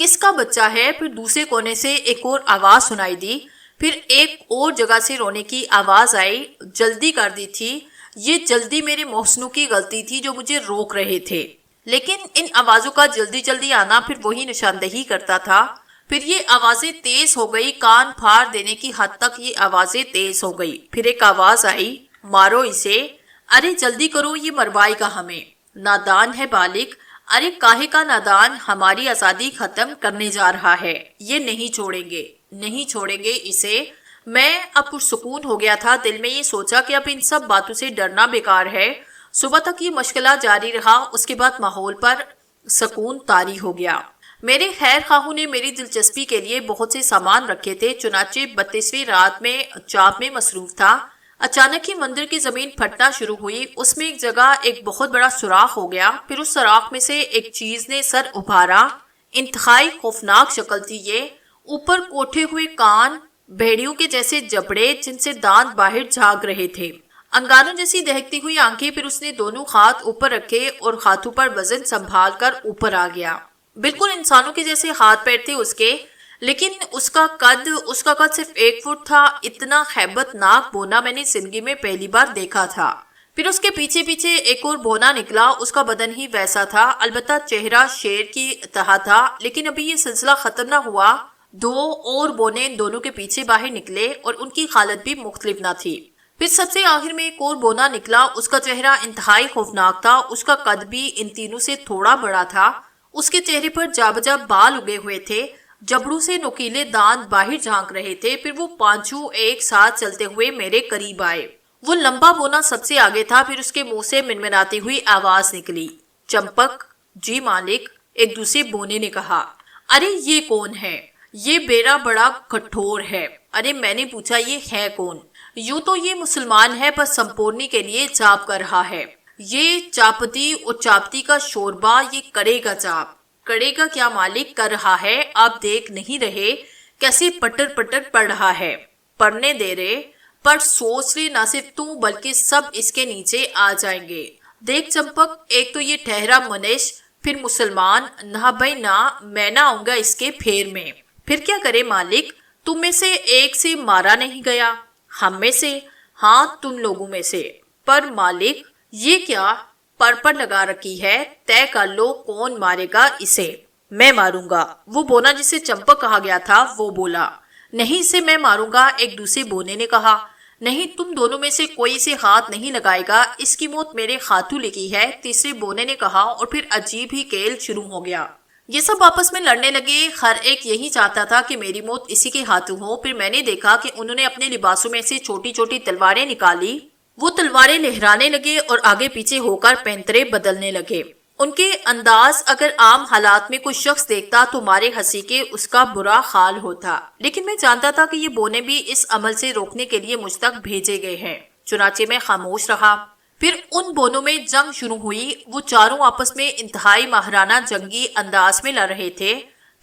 کس کا بچہ ہے؟ پھر دوسرے کونے سے ایک اور آواز سنائی دی، پھر ایک اور جگہ سے رونے کی آواز آئی۔ جلدی کر دی تھی، یہ جلدی میرے محسنوں کی غلطی تھی جو مجھے روک رہے تھے، لیکن ان آوازوں کا جلدی جلدی آنا پھر وہی نشاندہی کرتا تھا۔ پھر یہ آوازیں تیز ہو گئی، کان پھاڑ دینے کی حد تک یہ آوازیں تیز ہو گئی۔ پھر ایک آواز آئی، مارو اسے، ارے جلدی کرو، یہ مروائے گا ہمیں، نادان ہے بالغ، ارے کاہے کا نادان، ہماری آزادی ختم کرنے جا رہا ہے، یہ نہیں چھوڑیں گے، نہیں چھوڑیں گے اسے۔ میں اب پرسکون ہو گیا تھا، دل میں یہ سوچا کہ اب ان سب باتوں سے ڈرنا بیکار ہے۔ صبح تک یہ مشغلہ جاری رہا، اس کے بعد ماحول پر سکون طاری ہو گیا۔ میرے خیر خواہوں نے میری دلچسپی کے لیے بہت سے سامان رکھے تھے، چنانچہ 32ویں رات میں چاپ میں مصروف تھا۔ اچانک ہی مندر کی زمین پھٹنا شروع ہوئی، اس میں ایک جگہ ایک بہت بڑا سوراخ ہو گیا، پھر اس سوراخ میں سے ایک چیز نے سر ابھارا، انتہائی خوفناک شکل تھی یہ، اوپر کوٹھے ہوئے کان، بھیڑیوں کے جیسے جبڑے جن سے دانت باہر جھانک رہے تھے، انگاروں جیسی دہکتی ہوئی آنکھیں۔ پھر اس نے دونوں ہاتھ اوپر رکھے اور ہاتھوں پر وزن سنبھال کر اوپر آ گیا۔ بالکل انسانوں کے جیسے ہاتھ پیر تھے اس کے، لیکن اس کا قد صرف 1 فٹ تھا۔ اتنا ہیبت ناک بونا میں نے زندگی میں پہلی بار دیکھا تھا۔ پھر اس کے پیچھے پیچھے ایک اور بونا نکلا، اس کا بدن ہی ویسا تھا، البتہ چہرہ شیر کی طرح تھا۔ لیکن ابھی یہ سلسلہ ختم نہ ہوا، 2 اور بونے ان دونوں کے پیچھے باہر نکلے اور ان کی حالت بھی مختلف نہ تھی۔ پھر سب سے آخر میں ایک اور بونا نکلا، اس کا چہرہ انتہائی خوفناک تھا، اس کا قد بھی ان تینوں سے تھوڑا بڑا تھا، اس کے چہرے پر جا بجا بال اگے ہوئے تھے، جبڑوں سے نوکیلے دانت باہر جھانک رہے تھے۔ پھر وہ پانچوں ایک ساتھ چلتے ہوئے میرے قریب آئے۔ وہ لمبا بونا سب سے آگے تھا، پھر اس کے منہ سے منمناتی ہوئی آواز نکلی، چمپک۔ جی مالک، ایک دوسرے بونے نے کہا۔ ارے یہ کون ہے؟ یہ بیڑا بڑا کٹھور ہے۔ ارے میں نے پوچھا یہ ہے کون؟ یوں تو یہ مسلمان ہے، بس سمپورنی کے لیے چاپ کر رہا ہے۔ یہ چاپتی اور چاپتی کا شوربہ، یہ کرے گا چاپ۔ کرے گا کیا مالک؟ کر رہا ہے، آپ دیکھ نہیں رہے کیسے پٹر پٹر پڑ رہا ہے؟ پڑھنے دے رہے، پر سوچ لے نہ صرف تو بلکہ سب اس کے نیچے آ جائیں گے۔ دیکھ چمپک، ایک تو یہ ٹھہرا منش، پھر مسلمان، نہ بھائی نہ، میں نہ آؤں گا اس کے پھیر میں۔ پھر کیا کرے مالک؟ تم میں سے ایک سے مارا نہیں گیا؟ ہم میں سے؟ ہاں تم لوگوں میں سے۔ پر مالک یہ کیا پر لگا رکھی ہے؟ طے کر لو کون مارے گا اسے۔ میں ماروں گا، وہ بونا جسے چمپک کہا گیا تھا وہ بولا۔ نہیں اسے میں ماروں گا، ایک دوسرے بونے نے کہا۔ نہیں تم دونوں میں سے کوئی اسے ہاتھ نہیں لگائے گا، اس کی موت میرے ہاتھوں لکھی ہے، تیسرے بونے نے کہا، اور پھر عجیب ہی کھیل شروع ہو گیا۔ یہ سب آپس میں لڑنے لگے، ہر ایک یہی چاہتا تھا کہ میری موت اسی کے ہاتھوں ہو۔ پھر میں نے دیکھا کہ انہوں نے اپنے لباسوں میں سے چھوٹی چھوٹی تلواریں نکالی، وہ تلواریں لہرانے لگے اور آگے پیچھے ہو کر پینترے بدلنے لگے۔ ان کے انداز اگر عام حالات میں کوئی شخص دیکھتا تو مارے ہنسی کے اس کا برا حال ہوتا، لیکن میں جانتا تھا کہ یہ بونے بھی اس عمل سے روکنے کے لیے مجھ تک بھیجے گئے ہیں، چنانچہ میں خاموش رہا۔ پھر ان بونوں میں جنگ شروع ہوئی، وہ چاروں آپس میں انتہائی ماہرانہ جنگی انداز میں لڑ رہے تھے۔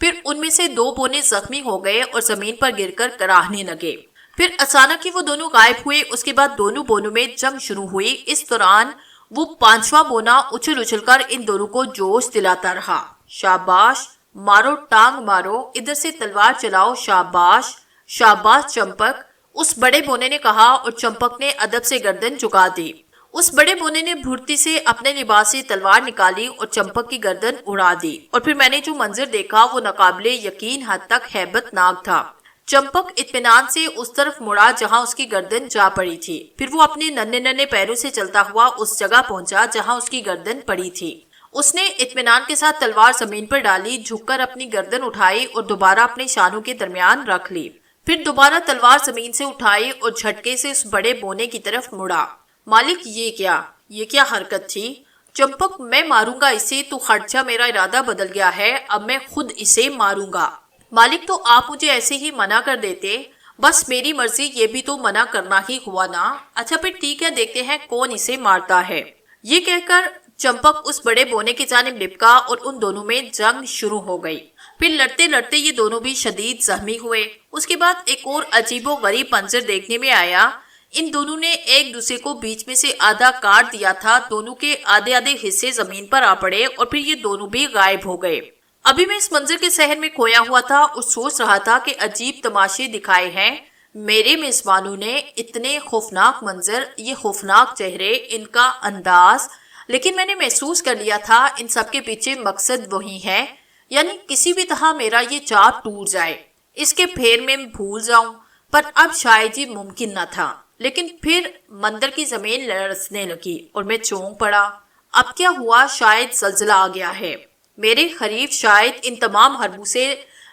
پھر ان میں سے 2 بونے زخمی ہو گئے اور زمین پر گر کر کراہنے لگے۔ پھر اچانک ہی وہ دونوں غائب ہوئے، اس کے بعد دونوں بونوں میں جنگ شروع ہوئی۔ اس دوران وہ 5واں بونا اچھل اچھل کر ان دونوں کو جوش دلاتا رہا۔ شاباش، مارو ٹانگ مارو، ادھر سے تلوار چلاؤ، شاباش شاباش چمپک، اس بڑے بونے نے کہا، اور چمپک نے ادب سے گردن جھکا دی۔ اس بڑے بونے نے بھرتی سے اپنے لباس سے تلوار نکالی اور چمپک کی گردن اڑا دی، اور پھر میں نے جو منظر دیکھا وہ ناقابل یقین حد تک ہیبت ناک تھا۔ چمپک اطمینان سے اس طرف مڑا جہاں اس کی گردن جا پڑی تھی، پھر وہ اپنے ننھے ننھے پیروں سے چلتا ہوا اس جگہ پہنچا جہاں اس کی گردن پڑی تھی۔ اس نے اطمینان کے ساتھ تلوار زمین پر ڈالی، جھک کر اپنی گردن اٹھائی اور دوبارہ اپنے شانوں کے درمیان رکھ لی، پھر دوبارہ تلوار زمین سے اٹھائی اور جھٹکے سے اس بڑے بونے کی طرف مڑا۔ مالک یہ کیا حرکت تھی؟ چمپک، میں ماروں گا اسے، تو ہٹ جا، میرا ارادہ بدل گیا ہے، اب میں خود اسے ماروں گا۔ مالک تو آپ مجھے ایسے ہی منع کر دیتے، بس میری مرضی، یہ بھی تو منع کرنا ہی ہوا نا۔ اچھا پھر ٹھیک ہے، دیکھتے ہیں کون اسے مارتا ہے۔ یہ کہہ کر چمپک اس بڑے بونے کی جانب لپکا اور ان دونوں میں جنگ شروع ہو گئی۔ پھر لڑتے لڑتے یہ دونوں بھی شدید زخمی ہوئے۔ اس کے بعد ایک اور عجیب و غریب منظر دیکھنے میں آیا۔ ان دونوں نے ایک دوسرے کو بیچ میں سے آدھا کاٹ دیا تھا، دونوں کے آدھے آدھے حصے زمین پر آ پڑے اور پھر یہ دونوں بھی غائب ہو گئے۔ ابھی میں اس منظر کے سحر میں کھویا ہوا تھا اور سوچ رہا تھا کہ عجیب تماشے دکھائے ہیں میرے میزبانوں نے، اتنے خوفناک منظر، یہ خوفناک چہرے، ان کا انداز، لیکن میں نے محسوس کر لیا تھا ان سب کے پیچھے مقصد وہی ہے، یعنی کسی بھی طرح میرا یہ چاپ ٹوٹ جائے، اس کے پھیر میں بھول جاؤں، پر اب شاید یہ ممکن نہ تھا۔ لیکن پھر مندر کی زمین لرزنے لگی اور میں چونک پڑا۔ اب کیا ہوا؟ شاید زلزلہ آ گیا ہے۔ میرے خریف شاید ان تمام حربوں سے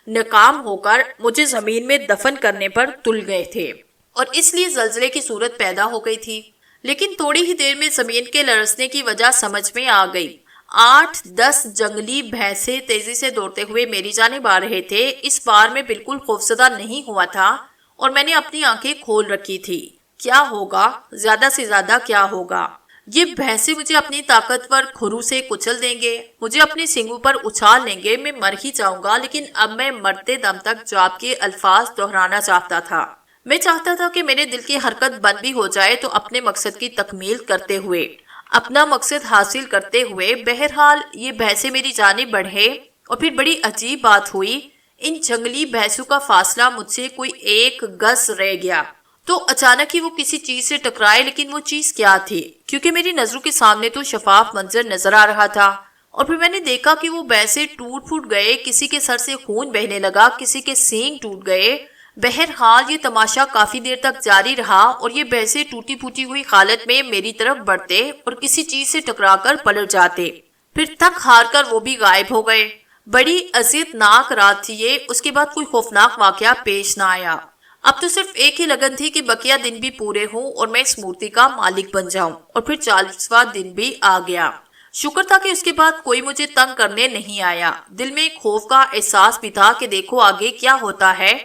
ناکام ہو کر مجھے زمین میں دفن کرنے پر تل گئے تھے اور اس لیے زلزلے کی صورت پیدا ہو گئی تھی۔ لیکن تھوڑی ہی دیر میں زمین کے لرزنے کی وجہ سمجھ میں آ گئی۔ 8-10 جنگلی بھینسیں تیزی سے دوڑتے ہوئے میری جانب آ رہے تھے۔ اس بار میں بالکل خوفزدہ نہیں ہوا تھا اور میں نے اپنی آنکھیں کھول رکھی تھی۔ کیا ہوگا؟ زیادہ سے زیادہ کیا ہوگا؟ یہ بھینسیں مجھے اپنی طاقتور کھرو سے کچل دیں گے، مجھے اپنی سینگوں پر اچھال لیں گے، میں مر ہی جاؤں گا۔ لیکن اب میں مرتے دم تک جاب کے الفاظ دہرانا چاہتا تھا۔ میں چاہتا تھا کہ میرے دل کی حرکت بند بھی ہو جائے تو اپنے مقصد کی تکمیل کرتے ہوئے، اپنا مقصد حاصل کرتے ہوئے۔ بہرحال یہ بھینسیں میری جانب بڑھے اور پھر بڑی عجیب بات ہوئی، ان جنگلی بھینسوں کا فاصلہ مجھ سے کوئی 1 گز رہ گیا تو اچانک ہی وہ کسی چیز سے ٹکرائے۔ لیکن وہ چیز کیا تھی؟ کیونکہ میری نظروں کے سامنے تو شفاف منظر نظر آ رہا تھا اور پھر میں نے دیکھا کہ وہ بھینسیں ٹوٹ پھوٹ گئے، کسی کے سر سے خون بہنے لگا، کسی کے سینگ ٹوٹ گئے۔ بہرحال یہ تماشا کافی دیر تک جاری رہا اور یہ بھینسیں ٹوٹی پھوٹی ہوئی حالت میں میری طرف بڑھتے اور کسی چیز سے ٹکرا کر پلٹ جاتے، پھر تھک ہار کر وہ بھی غائب ہو گئے۔ بڑی اذیت ناک رات تھی یہ۔ اس کے بعد کوئی خوفناک واقعہ پیش نہ آیا۔ اب تو صرف ایک ہی لگن تھی کہ بقیہ دن بھی پورے ہوں اور میں اس مورتی کا مالک بن جاؤں، اور پھر 40واں دن بھی آ گیا۔ شکر تھا کہ اس کے بعد کوئی مجھے تنگ کرنے نہیں آیا۔ دل میں ایک خوف کا احساس بھی تھا کہ دیکھو آگے کیا ہوتا ہے،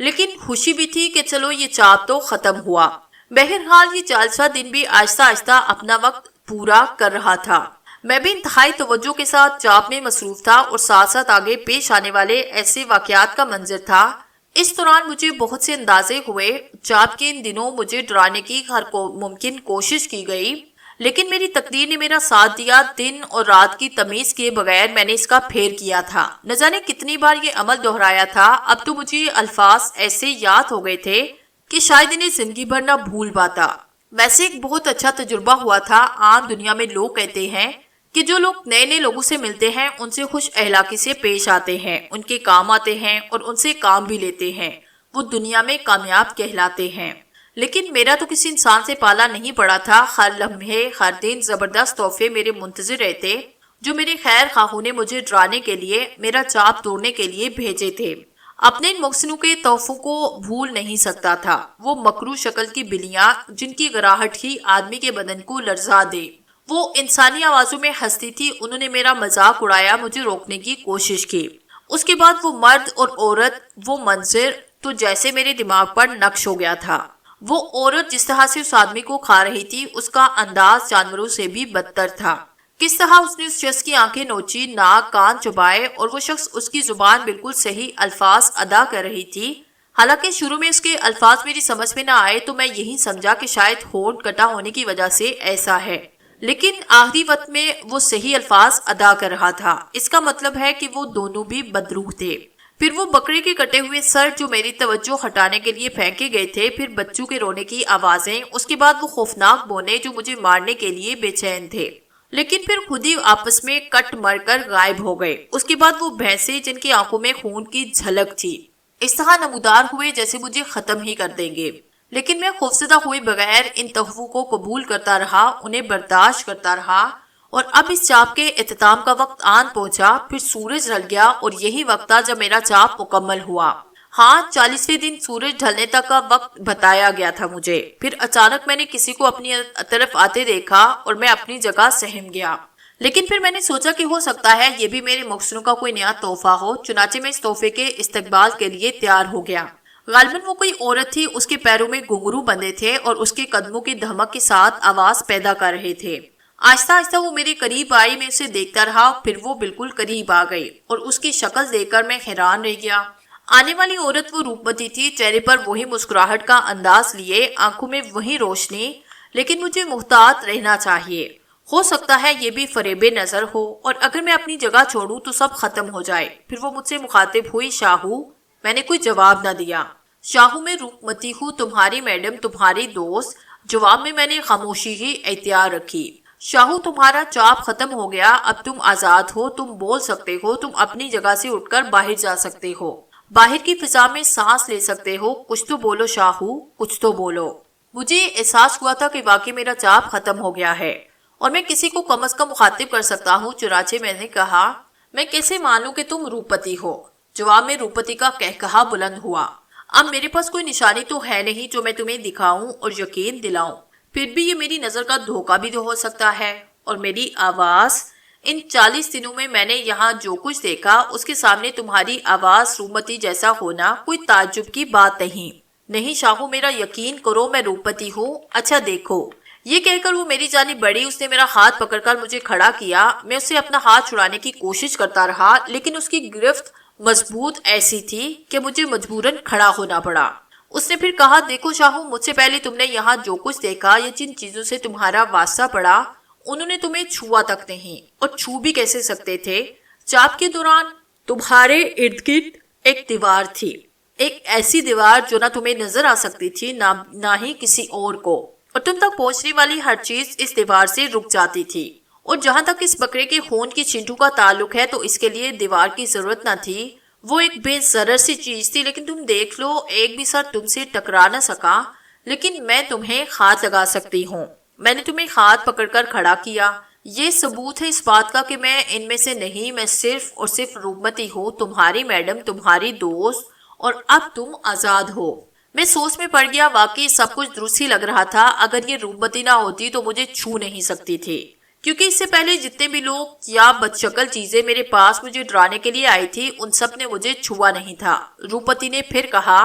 لیکن خوشی بھی تھی کہ چلو یہ چاپ تو ختم ہوا۔ بہرحال یہ 40واں دن بھی آہستہ آہستہ اپنا وقت پورا کر رہا تھا۔ میں بھی انتہائی توجہ کے ساتھ چاپ میں مصروف تھا اور ساتھ ساتھ آگے پیش آنے والے ایسے واقعات کا منظر تھا۔ اس دوران مجھے بہت سے اندازے ہوئے۔ چاپ کے ان دنوں مجھے ڈرانے کی ہر ممکن کوشش کی گئی، لیکن میری تقدیر نے میرا ساتھ دیا۔ دن اور رات کی تمیز کے بغیر میں نے اس کا پھیر کیا تھا۔ نہ جانے کتنی بار یہ عمل دہرایا تھا۔ اب تو مجھے یہ الفاظ ایسے یاد ہو گئے تھے کہ شاید انہیں زندگی بھر نہ بھول پاتا۔ ویسے ایک بہت اچھا تجربہ ہوا تھا۔ عام دنیا میں لوگ کہتے ہیں کہ جو لوگ نئے نئے لوگوں سے ملتے ہیں ان سے خوش اخلاقی سے پیش آتے ہیں، ان کے کام آتے ہیں اور ان سے کام بھی لیتے ہیں، وہ دنیا میں کامیاب کہلاتے ہیں۔ لیکن میرا تو کسی انسان سے پالا نہیں پڑا تھا۔ ہر لمحے، ہر دن زبردست تحفے میرے منتظر رہتے جو میرے خیر خواہوں نے مجھے ڈرانے کے لیے، میرا چاپ توڑنے کے لیے بھیجے تھے۔ اپنے ان محسنوں کے تحفوں کو بھول نہیں سکتا تھا۔ وہ مکروہ شکل کی بلیاں جن کی گراہٹ ہی آدمی کے بدن کو لرزا دے، وہ انسانی آوازوں میں ہنستی تھی۔ انہوں نے میرا مذاق اڑایا، مجھے روکنے کی کوشش کی۔ اس کے بعد وہ مرد اور عورت، وہ منظر تو جیسے میرے دماغ پر نقش ہو گیا تھا۔ وہ عورت جس طرح سے اس آدمی کو کھا رہی تھی، اس کا انداز جانوروں سے بھی بدتر تھا۔ کس طرح اس نے اس شخص کی آنکھیں نوچی، ناک کان چبائے، اور وہ شخص اس کی زبان بالکل صحیح الفاظ ادا کر رہی تھی۔ حالانکہ شروع میں اس کے الفاظ میری سمجھ میں نہ آئے تو میں یہی سمجھا کہ شاید ہونٹ کٹا ہونے کی وجہ سے ایسا ہے، لیکن آخری وقت میں وہ صحیح الفاظ ادا کر رہا تھا۔ اس کا مطلب ہے کہ وہ دونوں بھی بدروح تھے۔ پھر وہ بکرے کے کٹے ہوئے سر جو میری توجہ ہٹانے کے لیے پھینکے گئے تھے، پھر بچوں کے رونے کی آوازیں، اس کے بعد وہ خوفناک بونے جو مجھے مارنے کے لیے بے چین تھے، لیکن پھر خود ہی آپس میں کٹ مر کر غائب ہو گئے۔ اس کے بعد وہ بھینسیں جن کی آنکھوں میں خون کی جھلک تھی، اس طرح نمودار ہوئے جیسے مجھے ختم ہی کر دیں گے۔ لیکن میں خوفزدہ ہوئے بغیر ان تحفوں کو قبول کرتا رہا، انہیں برداشت کرتا رہا، اور اب اس چاپ کے اختتام کا وقت آن پہنچا۔ پھر سورج ڈھل گیا اور یہی وقت تھا جب میرا چاپ مکمل ہوا۔ ہاں، 40ویں دن سورج ڈھلنے تک کا وقت بتایا گیا تھا مجھے۔ پھر اچانک میں نے کسی کو اپنی طرف آتے دیکھا اور میں اپنی جگہ سہم گیا۔ لیکن پھر میں نے سوچا کہ ہو سکتا ہے یہ بھی میرے محسنوں کا کوئی نیا تحفہ ہو، چنانچہ میں اس تحفے کے استقبال کے لیے تیار ہو گیا۔ غالباً وہ کوئی عورت تھی، اس کے پیروں میں گھنگرو بندھے تھے اور اس کے قدموں کی دھمک کے ساتھ آواز پیدا کر رہے تھے۔ آہستہ آہستہ وہ میرے قریب آئی، میں اسے دیکھتا رہا، پھر وہ بالکل قریب آ گئی اور اس کی شکل دیکھ کر میں حیران رہ گیا۔ آنے والی عورت وہ روپمتی تھی، چہرے پر وہی مسکراہٹ کا انداز لیے، آنکھوں میں وہی روشنی، لیکن مجھے محتاط رہنا چاہیے۔ ہو سکتا ہے یہ بھی فریب نظر ہو اور اگر میں اپنی جگہ چھوڑوں تو سب ختم ہو جائے۔ پھر وہ مجھ سے مخاطب ہوئی، شاہو۔ میں نے کوئی جواب نہ دیا۔ شاہو، میں روپمتی ہوں، تمہاری میڈم، تمہاری دوست۔ جواب میں نے خاموشی ہی اختیار رکھی۔ شاہو، تمہارا چاپ ختم ہو گیا، اب تم آزاد ہو، تم بول سکتے ہو، تم اپنی جگہ سے اٹھ کر باہر جا سکتے ہو، باہر کی فضا میں سانس لے سکتے ہو۔ کچھ تو بولو شاہو، کچھ تو بولو۔ مجھے احساس ہوا تھا کہ واقعی میرا چاپ ختم ہو گیا ہے اور میں کسی کو کم از کم مخاطب کر سکتا ہوں۔ چنانچہ میں نے کہا، میں کیسے مانوں کہ تم روپتی ہو؟ جواب میں روپتی کا کہکہا بلند ہوا۔ اب میرے پاس کوئی نشانی تو ہے نہیں جو میں تمہیں دکھاؤں اور یقین دلاؤں، پھر بھی یہ میری نظر کا دھوکہ بھی تو ہو سکتا ہے، اور میری آواز۔ ان 40 دنوں میں نے یہاں جو کچھ دیکھا اس کے سامنے تمہاری آواز روپمتی جیسا ہونا کوئی تعجب کی بات نہیں۔ نہیں شاہو، میرا یقین کرو، میں روپمتی ہوں۔ اچھا دیکھو۔ یہ کہہ کر وہ میری جانب بڑھی، اس نے میرا ہاتھ پکڑ کر مجھے کھڑا کیا۔ میں اس سے اپنا ہاتھ چھڑانے کی کوشش کرتا رہا، لیکن اس کی گرفت مضبوط ایسی تھی کہ مجھے مجبوراً کھڑا ہونا پڑا۔ اس نے پھر کہا، دیکھو شاہو، مجھ سے پہلے تم نے یہاں جو کچھ دیکھا یا جن چیزوں سے تمہارا واسطہ پڑا، انہوں نے تمہیں چھوا تک نہیں، اور چھو بھی کیسے سکتے تھے؟ چاپ کے دوران تمہارے ارد گرد ایک دیوار تھی، ایک ایسی دیوار جو نہ تمہیں نظر آ سکتی تھی نہ ہی کسی اور کو، اور تم تک پہنچنے والی ہر چیز اس دیوار سے رک جاتی تھی۔ اور جہاں تک اس بکرے کے خون کی چینٹو کا تعلق ہے تو اس کے لیے دیوار کی ضرورت نہ تھی، وہ ایک بے ضرر سی چیز تھی۔ لیکن تم دیکھ لو، ایک بھی سر تم سے ٹکرا نہ سکا، لیکن میں تمہیں ہاتھ لگا سکتی ہوں۔ میں نے تمہیں ہاتھ پکڑ کر کھڑا کیا۔ یہ ثبوت ہے اس بات کا کہ میں ان میں سے نہیں، میں صرف اور صرف روپمتی ہوں، تمہاری میڈم، تمہاری دوست، اور اب تم آزاد ہو۔ میں سوچ میں پڑ گیا، واقعی سب کچھ درست ہی لگ رہا تھا۔ اگر یہ روپمتی نہ ہوتی تو مجھے چھو نہیں سکتی تھی، کیونکہ اس سے پہلے جتنے بھی لوگ یا بدشکل چیزیں میرے پاس مجھے ڈرانے کے لیے آئی تھی، ان سب نے مجھے چھوا نہیں تھا۔ روپمتی نے پھر کہا،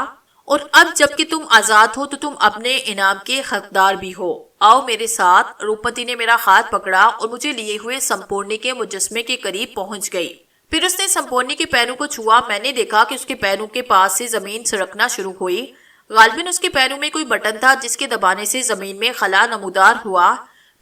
اور اب جب کہ تم آزاد ہو تو تم اپنے انعام کے حقدار بھی ہو، آؤ میرے ساتھ۔ روپمتی نے میرا ہاتھ پکڑا اور مجھے لیے ہوئے سمپورنی کے مجسمے کے قریب پہنچ گئی۔ پھر اس نے سمپورنی کے پیروں کو چھوا۔ میں نے دیکھا کہ اس کے پیروں کے پاس سے زمین سرکنا شروع ہوئی۔ غالباً اس کے پیروں میں کوئی بٹن تھا جس کے دبانے سے زمین میں خلا نمودار ہوا۔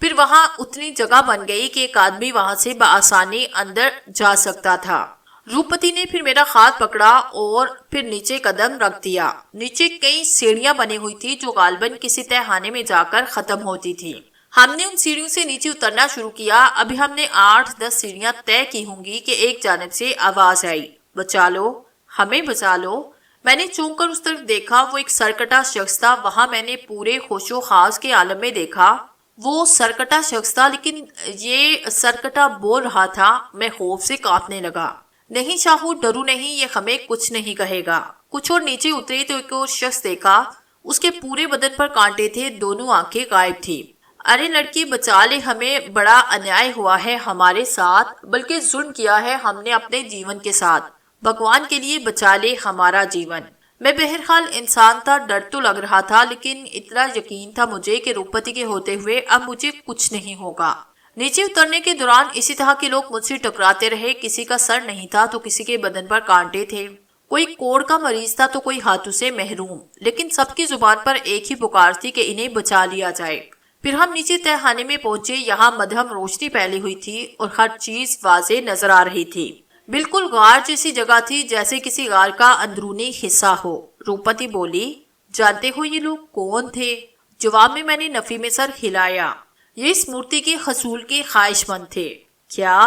پھر وہاں اتنی جگہ بن گئی کہ ایک آدمی وہاں سے بآسانی اندر جا سکتا تھا۔ روپمتی نے پھر میرا ہاتھ پکڑا اور پھر نیچے قدم رکھ دیا۔ نیچے کئی سیڑھیاں بنی ہوئی تھی جو غالباً کسی تہخانے میں جا کر ختم ہوتی تھی۔ ہم نے ان سیڑھیوں سے نیچے اترنا شروع کیا۔ ابھی ہم نے 8-10 سیڑھیاں طے کی ہوں گی کہ ایک جانب سے آواز آئی، بچا لو، ہمیں بچا لو۔ میں نے چونک کر اس طرف دیکھا، وہ ایک سرکٹا شخص تھا۔ وہاں میں نے پورے ہوش و خاص کے عالم میں دیکھا، وہ سرکٹا شخص تھا، لیکن یہ سرکٹا بول رہا تھا۔ میں خوف سے کانپنے لگا۔ نہیں شاہو، ڈرو نہیں، یہ ہمیں کچھ نہیں کہے گا۔ کچھ اور نیچے اترے تو ایک اور شخص دیکھا، اس کے پورے بدن پر کانٹے تھے، دونوں آنکھیں غائب تھی۔ ارے لڑکی، بچا لے ہمیں، بڑا انیائے ہوا ہے ہمارے ساتھ، بلکہ ظلم کیا ہے ہم نے اپنے جیون کے ساتھ، بھگوان کے لیے بچا لے ہمارا جیون۔ میں بہرحال انسان تھا، ڈر تو لگ رہا تھا، لیکن اتنا یقین تھا مجھے کہ روپمتی کے ہوتے ہوئے اب مجھے کچھ نہیں ہوگا۔ نیچے اترنے کے دوران اسی طرح کے لوگ مجھ سے ٹکراتے رہے، کسی کا سر نہیں تھا تو کسی کے بدن پر کانٹے تھے، کوئی کوڑ کا مریض تھا تو کوئی ہاتھوں سے محروم، لیکن سب کی زبان پر ایک ہی پکار تھی کہ انہیں بچا لیا جائے۔ پھر ہم نیچے تہخانے میں پہنچے۔ یہاں مدھم روشنی پھیلی ہوئی تھی اور ہر چیز واضح نظر آ رہی تھی، بالکل غار جیسی جگہ تھی، جیسے کسی غار کا اندرونی حصہ ہو۔ روپمتی بولی، جانتے ہو یہ لوگ کون تھے؟ جواب میں نے نفی میں سر ہلایا۔ یہ اس مورتی کے حصول کے خواہش مند تھے۔ کیا؟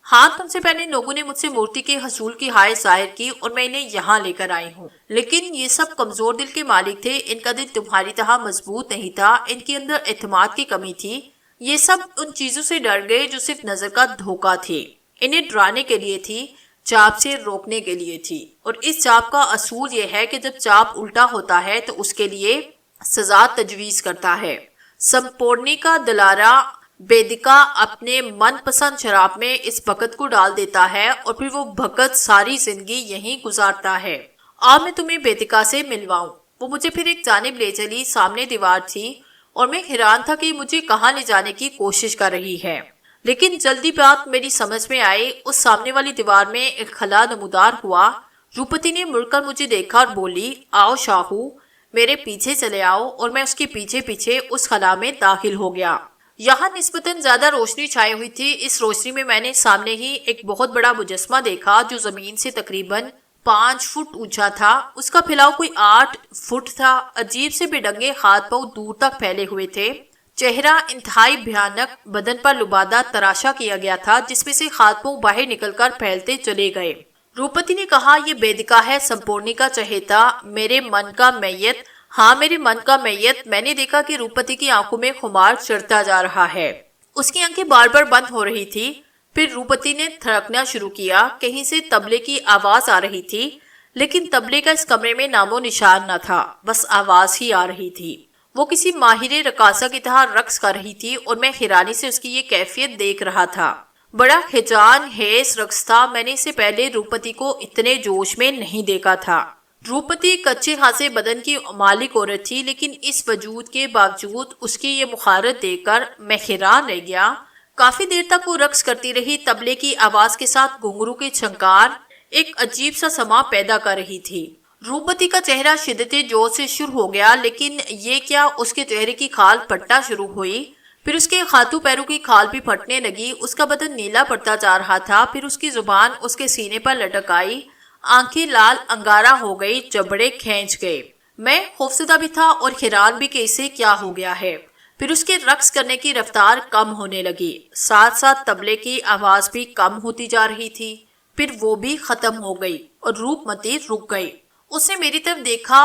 ہاں، تم سے پہلے لوگوں نے مجھ سے مورتی کے حصول کی خواہش ظاہر کی اور میں انہیں یہاں لے کر آئی ہوں، لیکن یہ سب کمزور دل کے مالک تھے، ان کا دل تمہاری طرح مضبوط نہیں تھا، ان کے اندر اعتماد کی کمی تھی۔ یہ سب ان چیزوں سے ڈر گئے جو صرف نظر کا دھوکہ تھے، انہیں ڈرانے کے لیے تھی، چاپ سے روکنے کے لیے تھی۔ اور اس چاپ کا اصول یہ ہے کہ جب چاپ الٹا ہوتا ہے تو اس کے لیے سزا تجویز کرتا ہے۔ سمپورنی کا دلارا بیدکا اپنے من پسند شراب میں اس بھگت کو ڈال دیتا ہے اور پھر وہ بھگت ساری زندگی یہیں گزارتا ہے۔ آؤ میں تمہیں بیدکا سے ملواؤں۔ وہ مجھے پھر ایک جانب لے چلی، سامنے دیوار تھی اور میں حیران تھا کہ مجھے کہاں لے جانے کی کوشش کر رہی ہے، لیکن جلدی بات میری سمجھ میں آئی۔ اس سامنے والی دیوار میں ایک خلا نمودار ہوا۔ روپمتی نے مڑ کر مجھے دیکھا اور بولی، آؤ شاہو، میرے پیچھے چلے آؤ، اور میں اس کے پیچھے پیچھے اس خلا میں داخل ہو گیا۔ یہاں نسبتاً زیادہ روشنی چھائی ہوئی تھی۔ اس روشنی میں میں نے سامنے ہی ایک بہت بڑا مجسمہ دیکھا جو زمین سے تقریباً 5 فٹ اونچا تھا۔ اس کا پھیلاؤ کوئی 8 فٹ تھا۔ عجیب سے بے ڈنگے ہاتھ پاؤں دور تک پھیلے ہوئے تھے۔ چہرہ انتہائی بھیانک، بدن پر لبادہ تراشا کیا گیا تھا جس میں سے ہاتھ پاؤں باہر نکل کر پھیلتے چلے گئے۔ روپتی نے کہا، یہ بیدکا ہے، سمپورنی کا چہیتا، میرے من کا میت۔ ہاں، میرے من کا میت۔ میں نے دیکھا کہ روپتی کی آنکھوں میں خمار چڑھتا جا رہا ہے۔ اس کی آنکھیں بار بار بند ہو رہی تھی۔ پھر روپتی نے تھڑکنا شروع کیا۔ کہیں سے طبلے کی آواز آ رہی تھی، لیکن طبلے کا اس کمرے میں نام و نشان نہ تھا، بس آواز ہی آ رہی تھی۔ وہ کسی ماہر رقاصہ کی طرح رقص کر رہی تھی اور میں حیرانی سے اس کی یہ کیفیت دیکھ رہا تھا۔ بڑا ہیجان خیز رقص تھا۔ میں نے اس سے پہلے روپتی کو اتنے جوش میں نہیں دیکھا تھا۔ روپتی کچے خاصے بدن کی مالک عورت تھی، لیکن اس وجود کے باوجود اس کی یہ مہارت دیکھ کر میں حیران رہ گیا۔ کافی دیر تک وہ رقص کرتی رہی۔ طبلے کی آواز کے ساتھ گھنگرو کی چھنکار ایک عجیب سا سما پیدا کر رہی تھی۔ روپتی کا چہرہ شدت جوش سے شروع ہو گیا، لیکن یہ کیا، اس کے چہرے کی کھال پھٹنا شروع ہوئی۔ پھر اس کے ہاتھوں پیروں کی کھال بھی پھٹنے لگی۔ اس کا بدن نیلا پڑتا جا رہا تھا۔ پھر اس کی زبان اس کے سینے پر لٹک آئی۔ آنکھیں لال انگارہ ہو گئی، جبڑے کھینچ گئے۔ میں خوفزدہ بھی تھا اور حیران بھی کہ اسے کیا ہو گیا ہے۔ پھر اس کے رقص کرنے کی رفتار کم ہونے لگی، ساتھ ساتھ طبلے کی آواز بھی کم ہوتی جا رہی تھی۔ پھر وہ بھی ختم ہو گئی اور روپمتی رک گئی۔ اس نے میری طرف دیکھا۔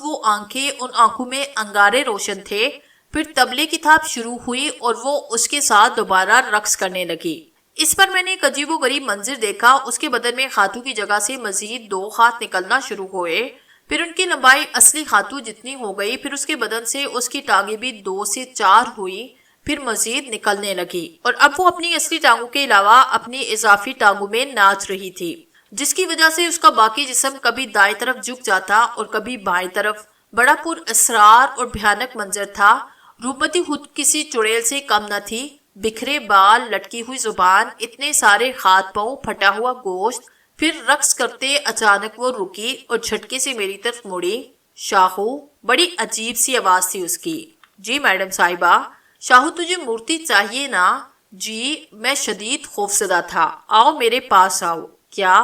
وہ آنکھیں، ان آنکھوں میں انگارے روشن تھے۔ پھر طبلے کی تھاپ شروع ہوئی اور وہ اس کے ساتھ دوبارہ رقص کرنے لگی۔ اس پر میں نے ایک عجیب و غریب منظر دیکھا۔ اس کے بدن میں ہاتھوں کی جگہ سے مزید 2 ہاتھ نکلنا شروع ہوئے۔ پھر ان کی لمبائی اصلی ہاتھوں جتنی ہو گئی۔ پھر اس کے بدن سے اس کی ٹانگیں بھی 2 سے 4 ہوئی، پھر مزید نکلنے لگی، اور اب وہ اپنی اصلی ٹانگوں کے علاوہ اپنی اضافی ٹانگوں میں ناچ رہی تھی، جس کی وجہ سے اس کا باقی جسم کبھی دائیں طرف جھک جاتا اور کبھی بائیں طرف۔ بڑا پر اسرار اور بھیانک منظر تھا۔ روپتی خود کسی چڑیل سے کم نہ تھی۔ بکھرے بال، لٹکی ہوئی زبان، اتنے سارے ہاتھ پاؤں، پھٹا ہوا گوشت۔ پھر رقص کرتے اچانک وہ رکی اور جھٹکے سے میری طرف مڑی۔ شاہو، بڑی عجیب سی آواز تھی اس کی۔ جی میڈم صاحبہ۔ شاہو، تجھے مورتی چاہیے نا؟ جی، میں شدید خوفزدہ تھا۔ آؤ میرے پاس آؤ۔ کیا؟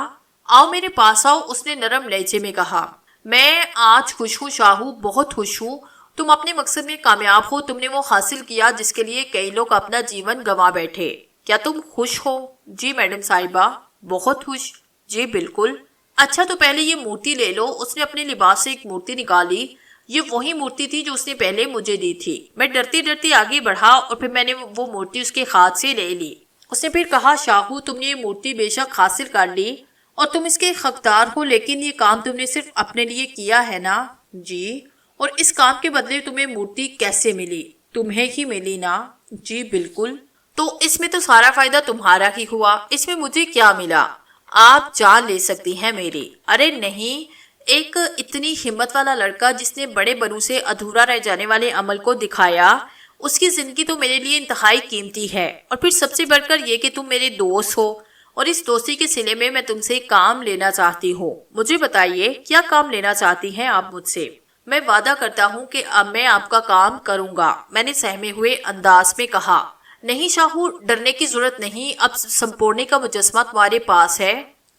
آؤ میرے پاس آؤ، اس نے نرم لہجے میں کہا۔ میں آج خوش ہوں شاہو، بہت خوش ہوں۔ تم اپنے مقصد میں کامیاب ہو، تم نے وہ حاصل کیا جس کے لیے کئی لوگ اپنا جیون گنوا بیٹھے۔ کیا تم خوش ہو؟ جی میڈم صاحبہ، بہت خوش۔ جی بالکل۔ اچھا تو پہلے یہ مورتی لے لو۔ اس نے اپنے لباس سے ایک مورتی نکالی۔ یہ وہی مورتی تھی جو اس نے پہلے مجھے دی تھی۔ میں ڈرتی ڈرتی آگے بڑھا اور پھر میں نے وہ مورتی اس کے ہاتھ سے لے لی۔ اس نے پھر کہا، شاہو، تم نے یہ مورتی بے شک حاصل کر لی اور تم اس کے حقدار ہو، لیکن یہ کام تم نے صرف اپنے لیے کیا ہے نا؟ جی۔ اور اس کام کے بدلے تمہیں مورتی کیسے ملی؟ تمہیں ہی ملی نا؟ جی بالکل۔ تو اس میں تو سارا فائدہ تمہارا ہی ہوا۔ اس میں مجھے کیا ملا؟ آپ جان لے سکتی ہیں میری۔ ارے نہیں، ایک اتنی ہمت والا لڑکا جس نے بڑے بنوں سے ادھورا رہ جانے والے عمل کو دکھایا، اس کی زندگی تو میرے لیے انتہائی قیمتی ہے، اور پھر سب سے بڑھ کر یہ کہ تم میرے دوست ہو، اور اس دوستی کے صلے میں تم سے کام لینا چاہتی ہوں۔ مجھے بتائیے، کیا کام لینا چاہتی ہیں آپ مجھ سے؟ میں وعدہ کرتا ہوں کہ اب میں آپ کا کام کروں گا، میں نے سہمے ہوئے انداز میں کہا۔ نہیں شاہو، ڈرنے کی ضرورت نہیں، اب سمپورنی کا مجسمہ تمہارے پاس ہے۔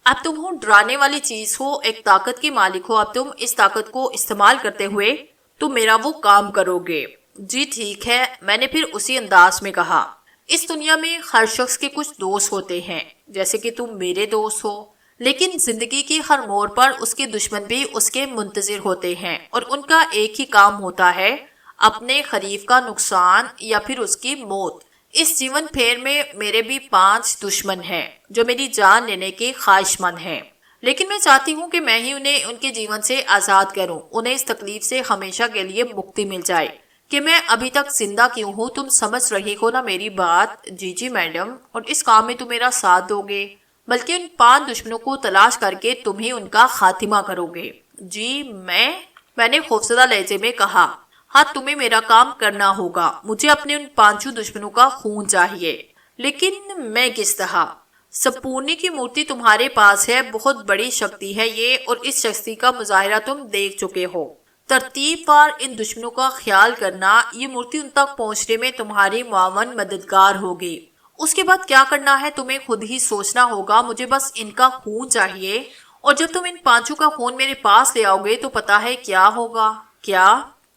اب تم ڈرانے والی چیز ہو، ایک طاقت کے مالک ہو۔ اب تم اس طاقت کو استعمال کرتے ہوئے تم میرا وہ کام کرو گے۔ جی ٹھیک ہے، میں نے پھر اسی انداز میں کہا۔ اس دنیا میں ہر شخص کے کچھ دوست ہوتے ہیں، جیسے کہ تم میرے دوست ہو، لیکن زندگی کی ہر موڑ پر اس کے دشمن بھی اس کے منتظر ہوتے ہیں، اور ان کا ایک ہی کام ہوتا ہے، اپنے حریف کا نقصان یا پھر اس کی موت۔ اس جیون پھیر میں میرے بھی 5 دشمن ہیں جو میری جان لینے کے خواہش مند ہیں، لیکن میں چاہتی ہوں کہ میں ہی انہیں ان کے جیون سے آزاد کروں، انہیں اس تکلیف سے ہمیشہ کے لیے مکتی مل جائے کہ میں ابھی تک زندہ کیوں ہوں۔ تم سمجھ رہی ہو نا میری بات؟ جی جی میڈم۔ اور اس کام میں تم میرا ساتھ دو گے، بلکہ ان 5 دشمنوں کو تلاش کر کے تم ہی ان کا خاتمہ کرو گے؟ جی میں نے خوفزدہ لہجے میں کہا۔ ہاں، تمہیں میرا کام کرنا ہوگا، مجھے اپنے ان 5 دشمنوں کا خون چاہیے، لیکن میں کس طرح؟ سمپورنی کی مورتی تمہارے پاس ہے، بہت بڑی شکتی ہے یہ، اور اس شکتی کا مظاہرہ تم دیکھ چکے ہو۔ ترتیب وار ان دشمنوں کا خیال کرنا، یہ مورتی ان تک پہنچنے میں تمہاری معاون مددگار ہوگی۔ اس کے بعد کیا کرنا ہے تمہیں خود ہی سوچنا ہوگا، مجھے بس ان کا خون چاہیے، اور جب تم ان پانچوں کا خون میرے پاس لے آؤ گے تو پتا ہے کیا ہوگا؟ کیا؟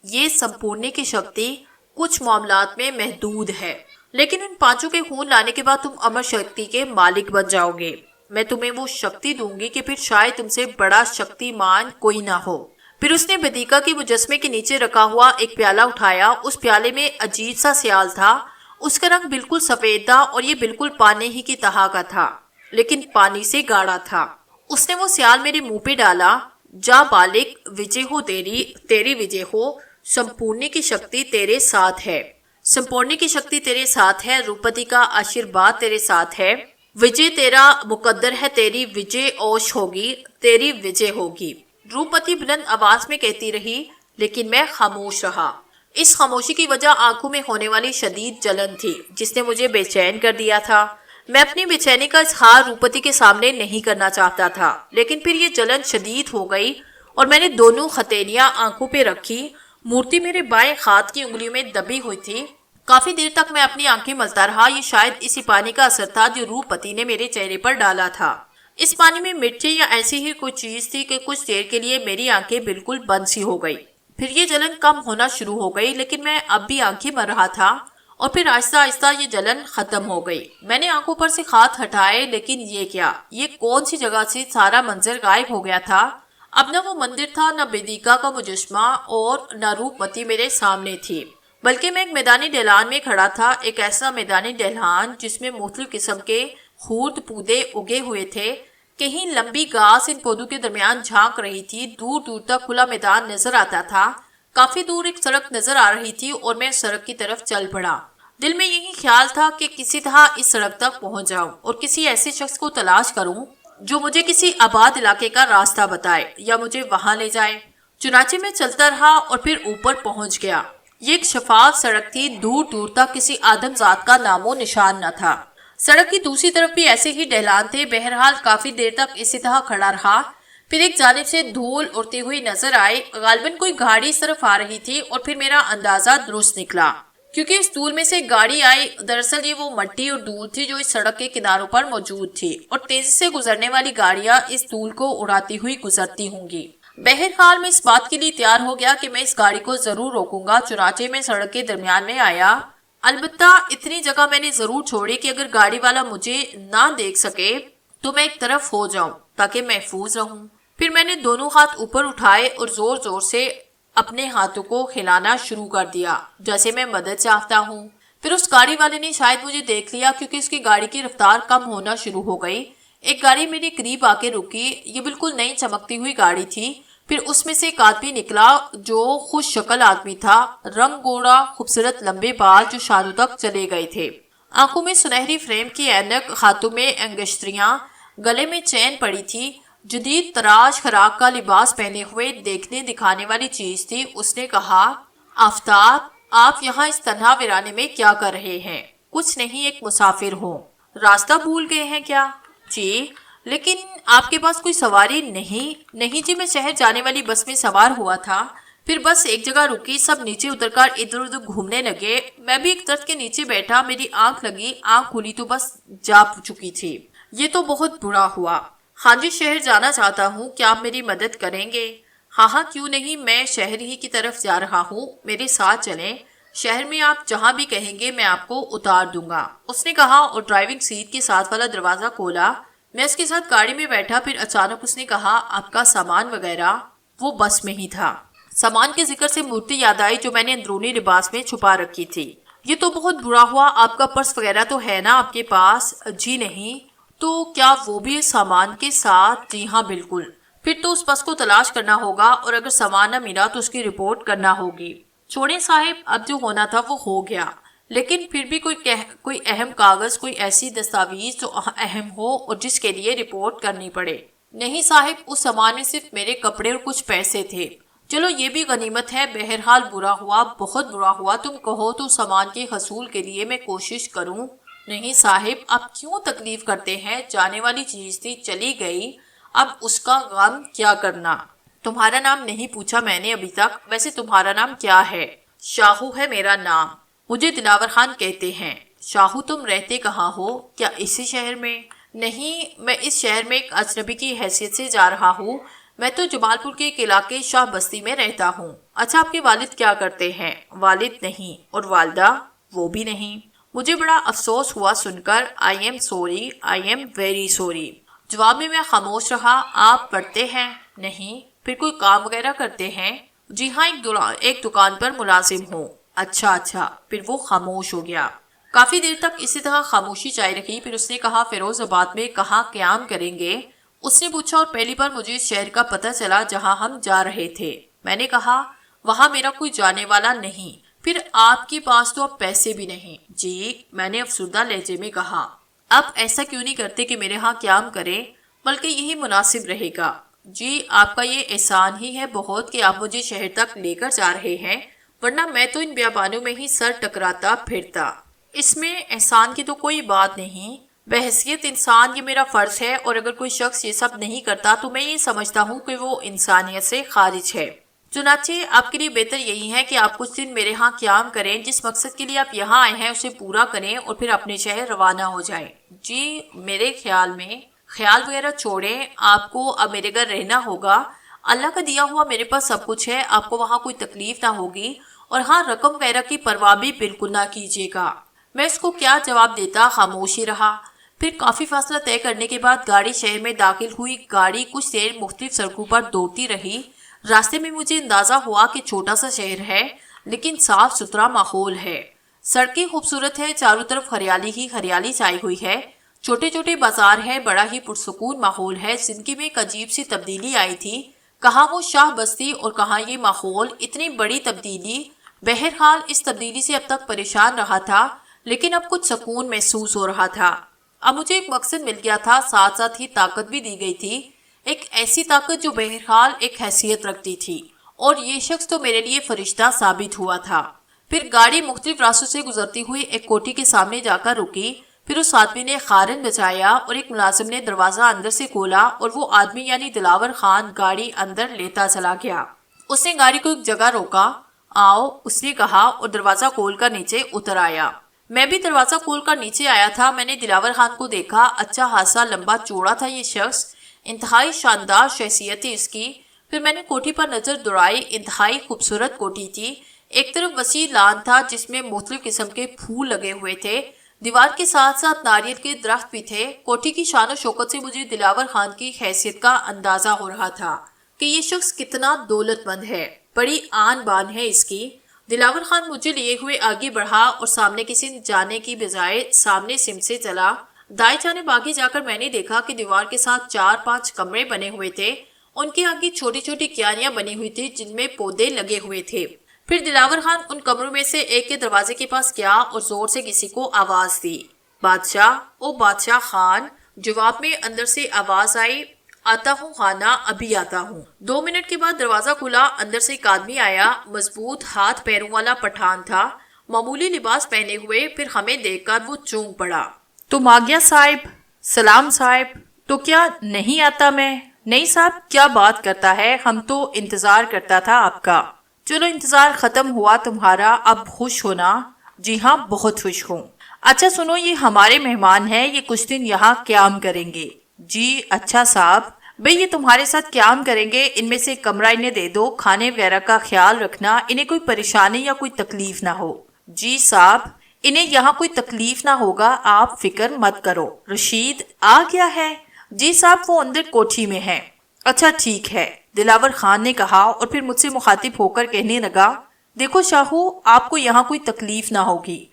یہ سمپورنی کی شکتی کچھ معاملات میں محدود ہے، لیکن ان پانچوں کے خون لانے کے بعد تم امر شکتی کے مالک بن جاؤ گے۔ میں تمہیں وہ شکتی دوں گی کہ پھر شاید تم سے بڑا شکتیمان کوئی نہ ہو۔ پھر اس نے بدیکا کے مجسمے کے نیچے رکھا ہوا ایک پیالہ اٹھایا۔ اس پیالے میں عجیب سا سیال تھا۔ اس کا رنگ بالکل سفید تھا اور یہ بالکل پانی ہی کی طرح کا تھا، لیکن پانی سے گاڑھا تھا۔ اس نے وہ سیال میرے منہ پہ ڈالا۔ جا بالک، وجے ہو تیری وجے ہو، سمپورنی کی شکتی تیرے ساتھ ہے۔ سمپورنی کی شکتی تیرے ساتھ ہے، روپتی کا آشیرواد تیرے ساتھ ہے، وجے تیرا مقدر ہے، تیری وجے اوش ہوگی، تیری وجے ہوگی۔ روپتی بلند آواز میں کہتی رہی، لیکن میں خاموش رہا۔ اس خاموشی کی وجہ آنکھوں میں ہونے والی شدید جلن تھی، جس نے مجھے بے چین کر دیا تھا۔ میں اپنی بے چینی کا اظہار روپتی کے سامنے نہیں کرنا چاہتا تھا، لیکن پھر یہ جلن شدید ہو گئی اور میں نے دونوں ہتھیلیاں آنکھوں پہ رکھی۔ مورتی میرے بائیں ہاتھ کی انگلیوں میں دبی ہوئی تھی۔ کافی دیر تک میں اپنی آنکھیں ملتا رہا۔ یہ شاید اسی پانی کا اثر تھا جو روپتی نے میرے چہرے پر ڈالا تھا۔ اس پانی میں مرچیں یا ایسی ہی کوئی چیز تھی کہ کچھ دیر کے لیے میری آنکھیں بالکل بند سی ہو گئی۔ پھر یہ جلن کم ہونا شروع ہو گئی، لیکن میں اب بھی آنکھیں مل رہا تھا، اور پھر آہستہ آہستہ یہ جلن ختم ہو گئی۔ میں نے آنکھوں پر سے ہاتھ ہٹائے، لیکن یہ کیا؟ یہ کون سی جگہ سے سارا منظر غائب ہو گیا تھا؟ اب نہ وہ مندر تھا، نہ بدیکا کا مجسمہ، اور نہ روپمتی میرے سامنے تھی، بلکہ میں ایک میدانی ڈھلان میں کھڑا تھا۔ ایک ایسا میدانی ڈھلان جس میں مختلف قسم کے خورد پودے اگے ہوئے تھے۔ کہیں لمبی گھاس ان پودوں کے درمیان جھانک رہی تھی۔ دور دور تک کھلا میدان نظر آتا تھا۔ کافی دور ایک سڑک نظر آ رہی تھی اور میں سڑک کی طرف چل پڑا۔ دل میں یہی خیال تھا کہ کسی طرح اس سڑک تک پہنچ جاؤں اور کسی ایسے شخص کو تلاش کروں جو مجھے کسی آباد علاقے کا راستہ بتائے یا مجھے وہاں لے جائے۔ چنانچہ میں چلتا رہا اور پھر اوپر پہنچ گیا۔ یہ ایک شفاف سڑک تھی، دور دور تک کسی آدم ذات کا نام و نشان نہ تھا۔ سڑک کی دوسری طرف بھی ایسے ہی ڈھلان تھے۔ بہرحال کافی دیر تک اسی طرح کھڑا رہا، پھر ایک جانب سے دھول اڑتی ہوئی نظر آئی۔ غالباً کوئی گاڑی اس طرف آ رہی تھی، اور پھر میرا اندازہ درست نکلا کیونکہ اس دھول میں سے گاڑی آئی۔ دراصل یہ وہ مٹی اور دھول تھی جو اس سڑک کے کناروں پر موجود تھی، اور تیزی سے گزرنے والی گاڑیاں اس دھول کو اڑاتی ہوئی گزرتی ہوں گی۔ بہرحال میں اس بات کے لیے تیار ہو گیا کہ میں اس گاڑی کو ضرور روکوں گا۔ چنانچہ میں سڑک کے درمیان میں آیا۔ البتہ اتنی جگہ میں نے ضرور چھوڑی کہ اگر گاڑی والا مجھے نہ دیکھ سکے تو میں ایک طرف ہو جاؤں تاکہ محفوظ رہوں۔ پھر میں نے دونوں ہاتھ اوپر اٹھائے اور زور زور سے اپنے ہاتھوں کو ہلانا شروع کر دیا جیسے میں مدد چاہتا ہوں۔ پھر اس گاڑی والے نے شاید مجھے دیکھ لیا کیونکہ اس کی گاڑی کی رفتار کم ہونا شروع ہو گئی۔ ایک گاڑی میرے قریب آ کے رکی۔ یہ بالکل نئی چمکتی ہوئی گاڑی تھی۔ پھر اس میں سے ایک آدمی نکلا جو خوش شکل آدمی تھا، رنگ گوڑا، خوبصورت لمبے بال جو شانوں تک چلے گئے تھے، آنکھوں میں سنہری فریم کی اینک، ہاتھوں میں انگشتریاں، گلے میں چین پڑی تھی، جدید تراش خراق کا لباس پہنے ہوئے دیکھنے دکھانے والی چیز تھی۔ اس نے کہا، آفتاب، آپ یہاں اس تنہا ویرانے میں کیا کر رہے ہیں؟ کچھ نہیں، ایک مسافر ہوں۔ راستہ بھول گئے ہیں کیا؟ جی، لیکن آپ کے پاس کوئی سواری نہیں؟ نہیں جی، میں شہر جانے والی بس میں سوار ہوا تھا، پھر بس ایک جگہ رکی، سب نیچے اتر کر ادھر ادھر گھومنے لگے، میں بھی ایک درخت کے نیچے بیٹھا، میری آنکھ لگی، آنکھ کھلی تو بس جا چکی تھی۔ یہ تو بہت برا ہوا۔ ہاں جی، شہر جانا چاہتا ہوں، کیا آپ میری مدد کریں گے؟ ہاں کیوں نہیں، میں شہر ہی کی طرف جا رہا ہوں، میرے ساتھ چلیں، شہر میں آپ جہاں بھی کہیں گے میں آپ کو اتار دوں گا، اس نے کہا اور ڈرائیونگ سیٹ کے ساتھ والا دروازہ کھولا۔ میں اس کے ساتھ گاڑی میں بیٹھا، پھر اچانک اس نے کہا، آپ کا سامان وغیرہ؟ وہ بس میں ہی تھا۔ سامان کے ذکر سے مورتی یاد آئی جو میں نے اندرونی لباس میں چھپا رکھی تھی۔ یہ تو بہت برا ہوا، آپ کا پرس وغیرہ تو ہے نا آپ کے پاس؟ جی نہیں۔ تو کیا وہ بھی سامان کے ساتھ؟ جی ہاں بالکل۔ پھر تو اس بس کو تلاش کرنا ہوگا، اور اگر سامان نہ ملا تو اس کی رپورٹ کرنا ہوگی۔ چھوڑیں صاحب، اب جو ہونا تھا وہ ہو گیا، لیکن پھر بھی کوئی اہم کاغذ، کوئی ایسی دستاویز جو اہم ہو اور جس کے لیے رپورٹ کرنی پڑے۔ نہیں صاحب، اس سامان میں صرف میرے کپڑے اور کچھ پیسے تھے۔ چلو یہ بھی غنیمت ہے۔ بہرحال برا ہوا، بہت برا ہوا، تم کہو تو سامان کے حصول کے لیے میں کوشش کروں۔ نہیں صاحب، آپ کیوں تکلیف کرتے ہیں؟ جانے والی چیز تھی، چلی گئی، اب اس کا غم کیا کرنا۔ تمہارا نام نہیں پوچھا میں نے ابھی تک، ویسے تمہارا نام کیا ہے؟ شاہو ہے میرا نام، مجھے دلاور خان کہتے ہیں۔ شاہو تم رہتے کہاں ہو؟ کیا اسی شہر میں؟ نہیں، میں اس شہر میں ایک اجنبی کی حیثیت سے جا رہا ہوں، میں تو جمال پور کے ایک علاقے شاہ بستی میں رہتا ہوں۔ اچھا، آپ کے والد کیا کرتے ہیں؟ والد نہیں، اور والدہ؟ وہ بھی نہیں۔ مجھے بڑا افسوس ہوا سن کر۔ I am sorry, I am very sorry. جواب میں خاموش رہا۔ آپ پڑھتے ہیں؟ نہیں۔ پھر کوئی کام وغیرہ کرتے ہیں؟ جی ہاں، ایک دکان پر ملازم ہوں۔ اچھا اچھا، پھر وہ خاموش ہو گیا۔ کافی دیر تک اسی طرح خاموشی جاری رہی، پھر اس نے کہا فیروز آباد میں کہاں قیام کریں گے؟ اس نے پوچھا، اور پہلی بار مجھے اس شہر کا پتہ چلا جہاں ہم جا رہے تھے۔ میں نے کہا وہاں میرا کوئی جانے والا نہیں۔ پھر آپ کے پاس تو اب پیسے بھی نہیں؟ جی، میں نے افسردہ لہجے میں کہا۔ اب ایسا کیوں نہیں کرتے کہ میرے ہاں قیام کریں، بلکہ یہی مناسب رہے گا۔ جی، آپ کا یہ احسان ہی ہے بہت کہ آپ مجھے شہر تک لے کر جا رہے ہیں، ورنہ میں تو ان بیابانوں میں ہی سر ٹکراتا پھرتا۔ اس میں احسان کی تو کوئی بات نہیں، بحیثیت انسان یہ میرا فرض ہے، اور اگر کوئی شخص یہ سب نہیں کرتا تو میں یہ سمجھتا ہوں کہ وہ انسانیت سے خارج ہے۔ چنانچہ آپ کے لیے بہتر یہی ہے کہ آپ کچھ دن میرے ہاں قیام کریں، جس مقصد کے لیے آپ یہاں آئے ہیں اسے پورا کریں اور پھر اپنے شہر روانہ ہو جائیں۔ جی، میرے خیال میں خیال وغیرہ چھوڑیں، آپ کو اب میرے گھر رہنا ہوگا۔ اللہ کا دیا ہوا میرے پاس سب کچھ ہے، آپ کو وہاں کوئی تکلیف نہ ہوگی، اور ہاں، رقم وغیرہ کی پرواہ بھی بالکل نہ کیجیے گا۔ میں اس کو کیا جواب دیتا، خاموش ہی رہا۔ پھر کافی فاصلہ طے کرنے کے بعد گاڑی شہر میں داخل ہوئی۔ گاڑی کچھ دیر مختلف سڑکوں پر دوڑتی رہی۔ راستے میں مجھے اندازہ ہوا کہ چھوٹا سا شہر ہے، لیکن صاف ستھرا ماحول ہے۔ سڑکیں خوبصورت ہیں، چاروں طرف ہریالی ہی ہریالی چھائی ہوئی ہے۔ چھوٹے چھوٹے بازار ہیں، بڑا ہی پرسکون ماحول ہے۔ زندگی میں ایک عجیب سی تبدیلی آئی تھی، کہاں وہ شاہ بستی اور کہاں یہ ماحول، اتنی بڑی تبدیلی۔ بہرحال اس تبدیلی سے اب تک پریشان رہا تھا، لیکن اب کچھ سکون محسوس ہو رہا تھا۔ اب مجھے ایک مقصد مل گیا تھا، ساتھ ساتھ ہی طاقت بھی دی گئی تھی، ایک ایسی طاقت جو بہرحال ایک حیثیت رکھتی تھی، اور یہ شخص تو میرے لیے فرشتہ ثابت ہوا تھا۔ پھر گاڑی مختلف راستوں سے گزرتی ہوئی ایک کوٹھی کے سامنے جا کر رکی۔ پھر اس آدمی نے خارن بجایا اور ایک ملازم نے دروازہ اندر سے کھولا، اور وہ آدمی یعنی دلاور خان گاڑی اندر لیتا چلا گیا۔ اس نے گاڑی کو ایک جگہ روکا۔ آؤ، اس نے کہا، اور دروازہ کھول کر نیچے اتر آیا۔ میں بھی دروازہ کھول کر نیچے آیا تھا۔ میں نے دلاور خان کو دیکھا، اچھا خاصا لمبا چوڑا تھا یہ شخص، انتہائی شاندار شخصیت تھی اس کی۔ پھر میں نے کوٹھی پر نظر دوڑائی، انتہائی خوبصورت کوٹھی تھی۔ ایک طرف وسیع لان تھا جس میں مختلف قسم کے پھول لگے ہوئے تھے، دیوار کے ساتھ ساتھ ناریل کے درخت بھی تھے۔ کوٹھی کی شان و شوکت سے مجھے دلاور خان کی حیثیت کا اندازہ ہو رہا تھا کہ یہ شخص کتنا دولت مند ہے، بڑی آن بان ہے اس کی۔ دلاور خان مجھے لیے ہوئے آگے بڑھا اور سامنے کی سمت جانے کی بجائے سامنے سمت سے چلا۔ دائیں جانب آگے جا کر میں نے دیکھا کہ دیوار کے ساتھ 4-5 کمرے بنے ہوئے تھے، ان کے آگے چھوٹی چھوٹی کیاریاں بنی ہوئی تھی جن میں پودے لگے ہوئے تھے۔ پھر دلاور خان ان کمروں میں سے ایک کے دروازے کے پاس گیا اور زور سے کسی کو آواز دی۔ بادشاہ، او بادشاہ خان! جواب میں اندر سے آواز آئی، آتا ہوں خانہ، ابھی آتا ہوں۔ 2 منٹ کے بعد دروازہ کھلا، اندر سے ایک آدمی آیا، مضبوط ہاتھ پیروں والا پٹھان تھا، معمولی لباس پہنے ہوئے۔ پھر ہمیں دیکھ کر وہ چونک پڑا۔ تم آ گیا صاحب؟ سلام صاحب۔ تو کیا نہیں آتا میں؟ نہیں صاحب، کیا بات کرتا ہے، ہم تو انتظار کرتا تھا آپ کا۔ چلو، انتظار ختم ہوا تمہارا، اب خوش ہونا؟ جی ہاں، بہت خوش ہوں۔ اچھا سنو، یہ ہمارے مہمان ہیں، یہ کچھ دن یہاں قیام کریں گے۔ جی اچھا صاحب، بھئی یہ تمہارے ساتھ قیام کریں گے، ان میں سے ایک کمرہ انہیں دے دو، کھانے وغیرہ کا خیال رکھنا، انہیں کوئی پریشانی یا کوئی تکلیف نہ ہو۔ جی صاحب، انہیں یہاں کوئی تکلیف نہ ہوگا، آپ فکر مت کرو۔ رشید آ گیا ہے؟ جی صاحب، وہ اندر کوٹھی میں ہے۔ اچھا ٹھیک ہے، دلاور خان نے کہا، اور پھر مجھ سے مخاطب ہو کر کہنے لگا، دیکھو شاہو، آپ کو یہاں کوئی تکلیف نہ ہوگی،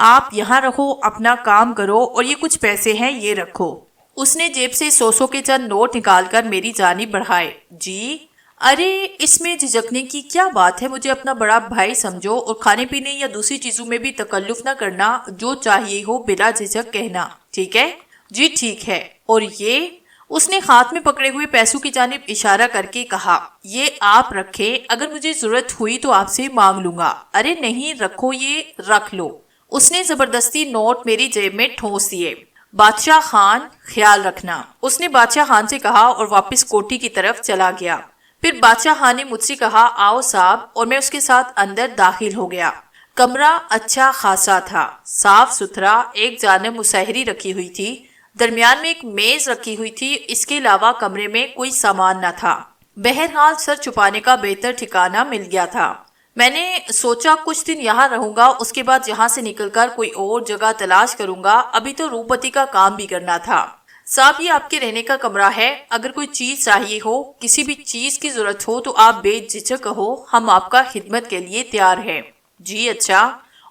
آپ یہاں رہو، اپنا کام کرو، اور یہ کچھ پیسے ہیں یہ رکھو۔ اس نے جیب سے 100 کے چند نوٹ نکال کر میری جانب بڑھائے۔ جی، ارے اس میں جھجکنے کی کیا بات ہے، مجھے اپنا بڑا بھائی سمجھو، اور کھانے پینے یا دوسری چیزوں میں بھی تکلف نہ کرنا، جو چاہیے ہو بلا جھجک کہنا، ٹھیک ہے؟ جی ٹھیک ہے۔ اور یہ؟ اس نے ہاتھ میں پکڑے ہوئے پیسوں کی جانب اشارہ کر کے کہا، یہ آپ رکھیں، اگر مجھے ضرورت ہوئی تو آپ سے مانگ لوں گا۔ ارے نہیں، رکھو، یہ رکھ لو۔ اس نے زبردستی نوٹ میری جیب میں ٹھونس دیے۔ بادشاہ خان، خیال رکھنا، اس نے بادشاہ خان سے کہا اور واپس کوٹھی کی طرف چلا گیا۔ پھر بادشاہ خان نے مجھ سے کہا آؤ صاحب، اور میں اس کے ساتھ اندر داخل ہو گیا۔ کمرہ اچھا خاصا تھا، صاف ستھرا، ایک جانب مسہری رکھی ہوئی تھی، درمیان میں ایک میز رکھی ہوئی تھی، اس کے علاوہ کمرے میں کوئی سامان نہ تھا۔ بہرحال سر چھپانے کا بہتر ٹھکانہ مل گیا تھا۔ میں نے سوچا کچھ دن یہاں رہوں گا، اس کے بعد یہاں سے نکل کر کوئی اور جگہ تلاش کروں گا، ابھی تو روپوتی کا کام بھی کرنا تھا۔ صاحب یہ آپ کے رہنے کا کمرہ ہے، اگر کوئی چیز چاہیے ہو، کسی بھی چیز کی ضرورت ہو تو آپ بے جھجک کہو، ہم آپ کا خدمت کے لیے تیار ہیں۔ جی اچھا۔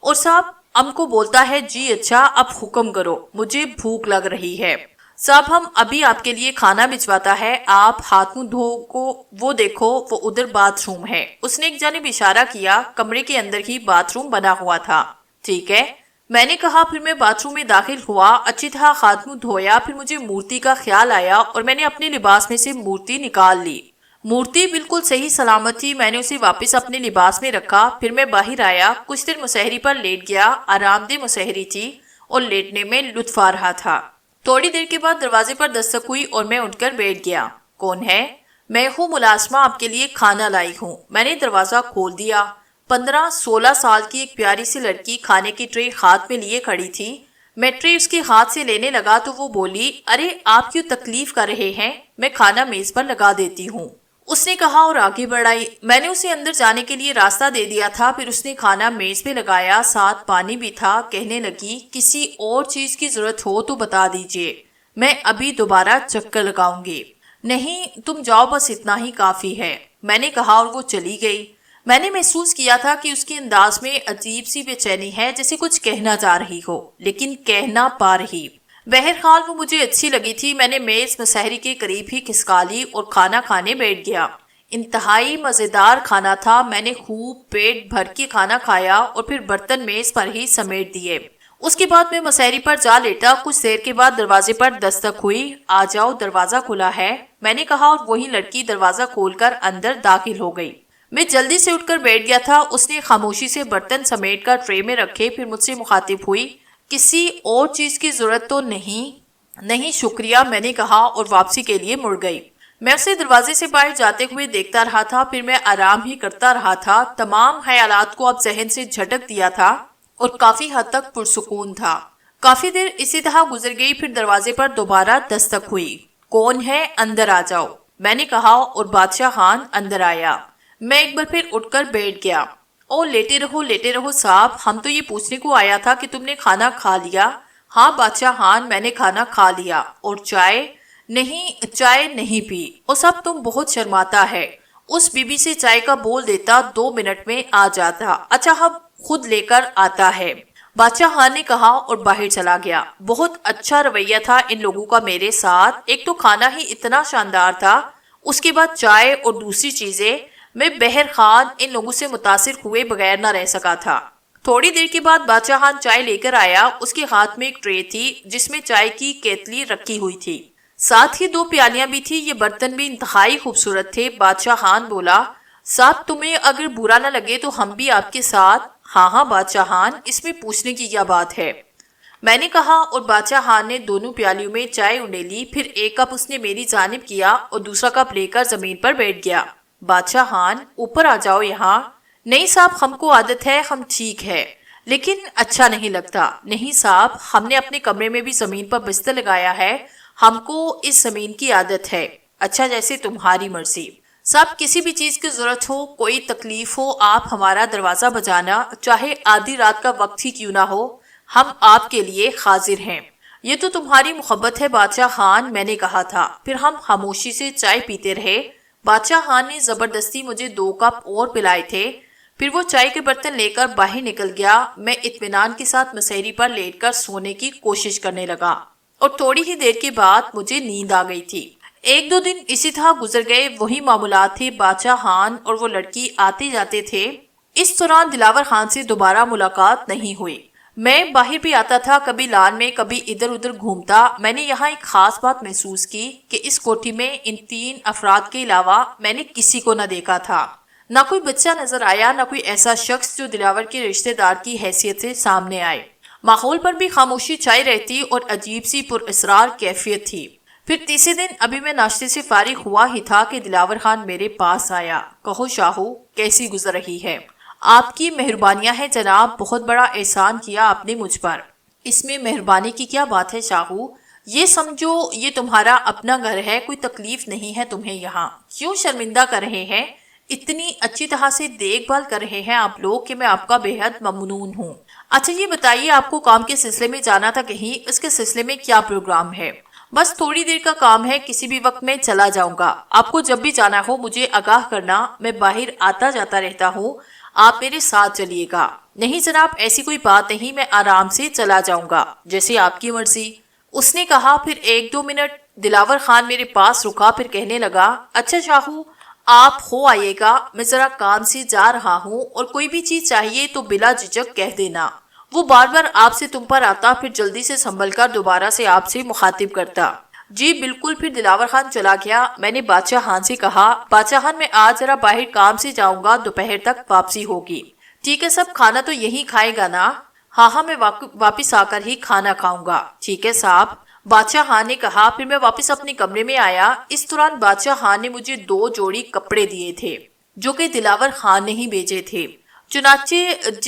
اور صاحب ام کو بولتا ہے جی اچھا اب حکم کرو، مجھے بھوک لگ رہی ہے۔ صاحب ہم ابھی آپ کے لیے کھانا بھجواتا ہے، آپ ہاتھ منہ دھو کو وہ دیکھو وہ ادھر باتھ روم ہے۔ اس نے ایک جانب اشارہ کیا، کمرے کے اندر ہی باتھ روم بنا ہوا تھا۔ ٹھیک ہے، میں نے کہا۔ پھر میں باتھ روم میں داخل ہوا، اچھی طرح ہاتھ منہ دھویا، پھر مجھے مورتی کا خیال آیا اور میں نے اپنے لباس میں سے مورتی نکال لی۔ مورتی بالکل صحیح سلامت تھی، میں نے اسے واپس اپنے لباس میں رکھا۔ پھر میں باہر آیا، کچھ دیر مسہری پر لیٹ گیا، آرام دہ مسہری تھی اور لیٹنے میں لطف آ رہا تھا۔ تھوڑی دیر کے بعد دروازے پر دستک ہوئی اور میں اٹھ کر بیٹھ گیا۔ کون ہے؟ میں ہوں ملازمہ، آپ کے لیے کھانا لائی ہوں۔ میں نے دروازہ کھول دیا۔ 15-16 سال کی ایک پیاری سی لڑکی کھانے کی ٹرے ہاتھ میں لیے کھڑی تھی۔ میں ٹرے اس کے ہاتھ سے لینے لگا تو وہ بولی، ارے آپ کیوں تکلیف کر رہے ہیں، میں کھانا میز پر لگا دیتی ہوں۔ اس نے کہا اور آگے بڑھائی۔ میں نے اسے اندر جانے کے لیے راستہ دے دیا تھا، پھر اس نے کھانا میز پہ لگایا، ساتھ پانی بھی تھا۔ کہنے لگی، کسی اور چیز کی ضرورت ہو تو بتا دیجئے، میں ابھی دوبارہ چکر لگاؤں گی۔ نہیں تم جاؤ، بس اتنا ہی کافی ہے، میں نے کہا اور وہ چلی گئی۔ میں نے محسوس کیا تھا کہ اس کے انداز میں عجیب سی بے چینی ہے، جیسے کچھ کہنا چاہ رہی ہو لیکن کہہ نہ پا رہی۔ بہرحال وہ مجھے اچھی لگی تھی۔ میں نے میز مسہری کے قریب ہی کھسکا لی اور کھانا کھانے بیٹھ گیا۔ انتہائی مزیدار کھانا تھا، میں نے خوب پیٹ بھر کے کھانا کھایا اور پھر برتن میز پر ہی سمیٹ دیے۔ اس کے بعد میں مسہری پر جا لیٹا۔ کچھ دیر کے بعد دروازے پر دستک ہوئی۔ آ جاؤ، دروازہ کھلا ہے، میں نے کہا، اور وہی لڑکی دروازہ کھول کر اندر داخل ہو گئی۔ میں جلدی سے اٹھ کر بیٹھ گیا تھا۔ اس نے خاموشی سے برتن سمیٹ کر ٹرے میں رکھے، پھر مجھ سے مخاطب ہوئی، کسی اور چیز کی ضرورت تو نہیں؟ نہیں شکریہ، میں نے کہا اور واپسی کے لیے مڑ گئی۔ میں اسے دروازے سے باہر جاتے ہوئے دیکھتا رہا تھا، پھر میں آرام ہی کرتا رہا تھا۔ تمام خیالات کو اب ذہن سے جھٹک دیا تھا اور کافی حد تک پرسکون تھا۔ کافی دیر اسی طرح گزر گئی، پھر دروازے پر دوبارہ دستک ہوئی۔ کون ہے؟ اندر آ جاؤ، میں نے کہا اور بادشاہ خان اندر آیا۔ میں ایک بار پھر اٹھ کر بیٹھ گیا۔ او لیٹے رہو صاحب، ہم تو یہ پوچھنے کو آیا تھا کہ تم نے کھانا کھا لیا؟ ہاں بادشاہ خان، میں نے کھانا کھا لیا۔ اور چائے؟ نہیں، چائے نہیں پی۔ اور سب تم بہت شرماتا ہے۔ اس بی بی سے چائے کا بول دیتا، 2 منٹ میں آ جاتا۔ اچھا اب خود لے کر آتا ہے، بادشاہ خان نے کہا اور باہر چلا گیا۔ بہت اچھا رویہ تھا ان لوگوں کا میرے ساتھ، ایک تو کھانا ہی اتنا شاندار تھا، اس کے بعد چائے اور دوسری چیزیں۔ میں بہرحال ان لوگوں سے متاثر ہوئے بغیر نہ رہ سکا تھا۔ تھوڑی دیر کے بعد بادشاہ خان چائے لے کر آیا۔ اس کے ہاتھ میں ایک ٹرے تھی جس میں چائے کی کیتلی رکھی ہوئی تھی، ساتھ ہی 2 پیالیاں بھی تھی، یہ برتن بھی انتہائی خوبصورت تھے۔ بادشاہ خان بولا، صاحب تمہیں اگر برا نہ لگے تو ہم بھی آپ کے ساتھ؟ ہاں بادشاہ خان، اس میں پوچھنے کی کیا بات ہے، میں نے کہا، اور بادشاہ خان نے دونوں پیالیوں میں چائے انڈیلی، پھر ایک کپ اس نے میری جانب کیا اور دوسرا کپ لے کر زمین پر بیٹھ گیا۔ بادشاہ خان، اوپر آ جاؤ یہاں۔ نہیں صاحب، ہم کو عادت ہے، ہم ٹھیک ہے، لیکن اچھا نہیں لگتا۔ نہیں صاحب، ہم نے اپنے کمرے میں بھی زمین پر بستر لگایا ہے، ہم کو اس زمین کی عادت ہے۔ اچھا جیسے تمہاری مرضی۔ صاحب کسی بھی چیز کی ضرورت ہو، کوئی تکلیف ہو، آپ ہمارا دروازہ بجانا، چاہے آدھی رات کا وقت ہی کیوں نہ ہو، ہم آپ کے لیے حاضر ہیں۔ یہ تو تمہاری محبت ہے بادشاہ خان، میں نے کہا تھا۔ پھر ہم خاموشی سے چائے پیتے رہے۔ بادشاہ خان نے زبردستی مجھے 2 کپ اور پلائے تھے، پھر وہ چائے کے برتن لے کر باہر نکل گیا۔ میں اطمینان کے ساتھ مسہری پر لیٹ کر سونے کی کوشش کرنے لگا اور تھوڑی ہی دیر کے بعد مجھے نیند آ گئی تھی۔ 1-2 دن اسی طرح گزر گئے، وہی معاملات تھے، بادشاہ خان اور وہ لڑکی آتے جاتے تھے۔ اس دوران دلاور خان سے دوبارہ ملاقات نہیں ہوئی۔ میں باہر بھی آتا تھا، کبھی لان میں، کبھی ادھر ادھر گھومتا۔ میں نے یہاں ایک خاص بات محسوس کی کہ اس کوٹھی میں ان 3 افراد کے علاوہ میں نے کسی کو نہ دیکھا تھا۔ نہ کوئی بچہ نظر آیا، نہ کوئی ایسا شخص جو دلاور کے رشتہ دار کی حیثیت سے سامنے آئے۔ ماحول پر بھی خاموشی چھائی رہتی اور عجیب سی پر اسرار کیفیت تھی۔ پھر تیسرے دن ابھی میں ناشتے سے فارغ ہوا ہی تھا کہ دلاور خان میرے پاس آیا۔ کہو شاہو، کیسی گزر رہی ہے؟ آپ کی مہربانیاں ہیں جناب، بہت بڑا احسان کیا آپ نے مجھ پر۔ اس میں مہربانی کی کیا بات ہے شاہو؟ یہ سمجھو یہ تمہارا اپنا گھر ہے، کوئی تکلیف نہیں ہے تمہیں یہاں۔ کیوں شرمندہ کر رہے ہیں؟ اتنی اچھی طرح سے دیکھ بھال کر رہے ہیں آپ لوگ کہ میں آپ کا بے حد ممنون ہوں۔ اچھا یہ بتائیے، آپ کو کام کے سلسلے میں جانا تھا کہیں، اس کے سلسلے میں کیا پروگرام ہے؟ بس تھوڑی دیر کا کام ہے، کسی بھی وقت میں چلا جاؤں گا۔ آپ کو جب بھی جانا ہو مجھے آگاہ کرنا، میں باہر آتا جاتا رہتا ہوں، آپ میرے ساتھ چلیے گا۔ نہیں جناب، ایسی کوئی بات نہیں، میں آرام سے چلا جاؤں گا، جیسے آپ کی مرضی، اس نے کہا۔ پھر 1-2 منٹ دلاور خان میرے پاس رکا، پھر کہنے لگا، اچھا شاہو آپ ہو آئیے گا، میں ذرا کام سے جا رہا ہوں، اور کوئی بھی چیز چاہیے تو بلا جھجک کہہ دینا۔ وہ بار بار آپ سے تم پر آتا، پھر جلدی سے سنبھل کر دوبارہ سے آپ سے مخاطب کرتا۔ جی بالکل۔ پھر دلاور خان چلا گیا۔ میں نے بادشاہ خان سے کہا، بادشاہ خان میں آج ذرا باہر کام سے جاؤں گا، دوپہر تک واپسی ہوگی۔ ٹھیک ہے، سب کھانا تو یہی کھائے گا نا؟ ہاں میں واپس آ کر ہی کھانا کھاؤں گا۔ ٹھیک ہے صاحب، بادشاہ خان نے کہا۔ پھر میں واپس اپنے کمرے میں آیا۔ اس دوران بادشاہ خان نے مجھے 2 جوڑی کپڑے دیے تھے جو کہ دلاور خان نے ہی بھیجے تھے۔ چنانچہ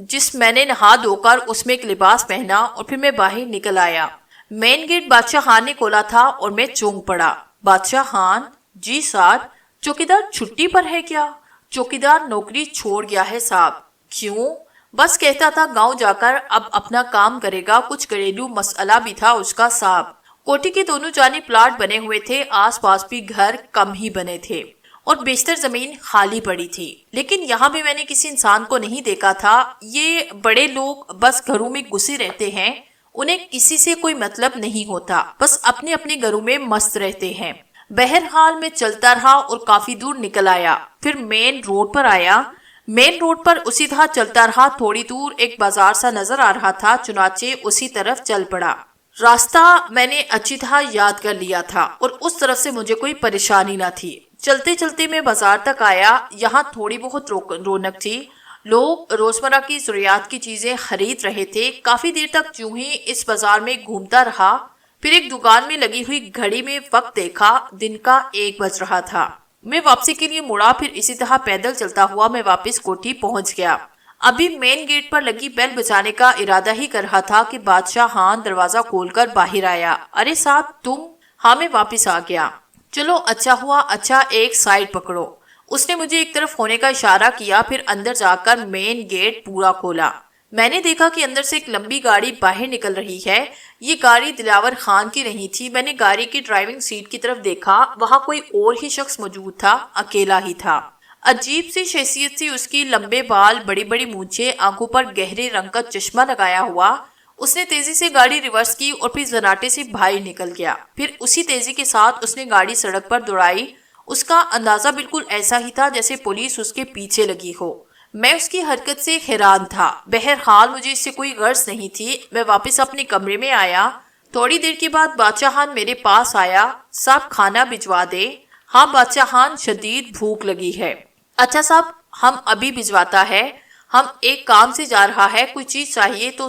جس میں نے نہا دھو کر اس میں ایک لباس پہنا اور پھر میں باہر نکل آیا۔ مین گیٹ بادشاہ خان نے کھولا تھا اور میں چونک پڑا۔ بادشاہ خان، جی صاحب، چوکیدار چھٹی پر ہے کیا؟ چوکیدار نوکری چھوڑ گیا ہے صاحب۔ کیوں؟ بس کہتا تھا گاؤں جا کر اب اپنا کام کرے گا، کچھ گھریلو مسئلہ بھی تھا اس کا صاحب۔ کوٹھی کے دونوں جانب پلاٹ بنے ہوئے تھے، آس پاس بھی گھر کم ہی بنے تھے اور بیشتر زمین خالی پڑی تھی، لیکن یہاں بھی میں نے کسی انسان کو نہیں دیکھا تھا۔ یہ بڑے لوگ بس گھروں میں گھسے رہتے ہیں، انہیں کسی سے کوئی مطلب نہیں ہوتا، بس اپنے اپنے گھروں میں مست رہتے ہیں۔ بہرحال میں چلتا رہا اور کافی دور نکل آیا، پھر مین روڈ پر آیا۔ مین روڈ پر اسی طرح چلتا رہا، تھوڑی دور ایک بازار سا نظر آ رہا تھا، چنانچہ اسی طرف چل پڑا۔ راستہ میں نے اچھی طرح یاد کر لیا تھا اور اس طرف سے مجھے کوئی پریشانی نہ تھی۔ چلتے چلتے میں بازار تک آیا، یہاں تھوڑی بہت رونق تھی، لوگ روزمرہ کی ضروریات کی چیزیں خرید رہے تھے۔ کافی دیر تک یوں ہی اس بازار میں گھومتا رہا، پھر ایک دکان میں لگی ہوئی گھڑی میں وقت دیکھا، دن کا 1 بج رہا تھا۔ میں واپسی کے لیے مڑا، پھر اسی طرح پیدل چلتا ہوا میں واپس کوٹھی پہنچ گیا۔ ابھی مین گیٹ پر لگی بیل بجانے کا ارادہ ہی کر رہا تھا کہ بادشاہ خان دروازہ کھول کر باہر آیا۔ ارے صاحب تم؟ ہاں میں واپس آ گیا۔ چلو اچھا ہوا، اچھا ایک سائیڈ پکڑو۔ اس نے مجھے ایک طرف ہونے کا اشارہ کیا، پھر اندر جا کر مین گیٹ پورا کھولا۔ میں نے دیکھا کہ اندر سے ایک لمبی گاڑی باہر نکل رہی ہے۔ یہ گاڑی دلاور خان کی نہیں تھی۔ میں نے گاڑی کی ڈرائیونگ سیٹ کی طرف دیکھا، وہاں کوئی اور ہی شخص موجود تھا، اکیلا ہی تھا۔ عجیب سی شخصیت سی اس کی، لمبے بال، بڑی بڑی مونچھیں، آنکھوں پر گہرے رنگ کا چشمہ لگایا ہوا۔ اس نے تیزی سے گاڑی ریورس کی اور پھر زناٹے سے باہر نکل گیا۔ پھر اسی تیزی کے ساتھ اس نے گاڑی سڑک پر دوڑائی۔ اس کا اندازہ بالکل ایسا ہی تھا جیسے پولیس اس کے پیچھے لگی ہو۔ میں اس کی حرکت سے حیران تھا۔ بہرحال مجھے اس سے کوئی غرض نہیں تھی۔ میں واپس اپنے کمرے میں آیا۔ تھوڑی دیر کے بعد بادشاہ خان میرے پاس آیا۔ صاحب کھانا بھجوا دے؟ ہاں بادشاہ خان، شدید بھوک لگی ہے۔ اچھا صاحب، ہم ابھی بھجواتا ہے، ہم ایک کام سے جا رہا ہے، کوئی چیز چاہیے تو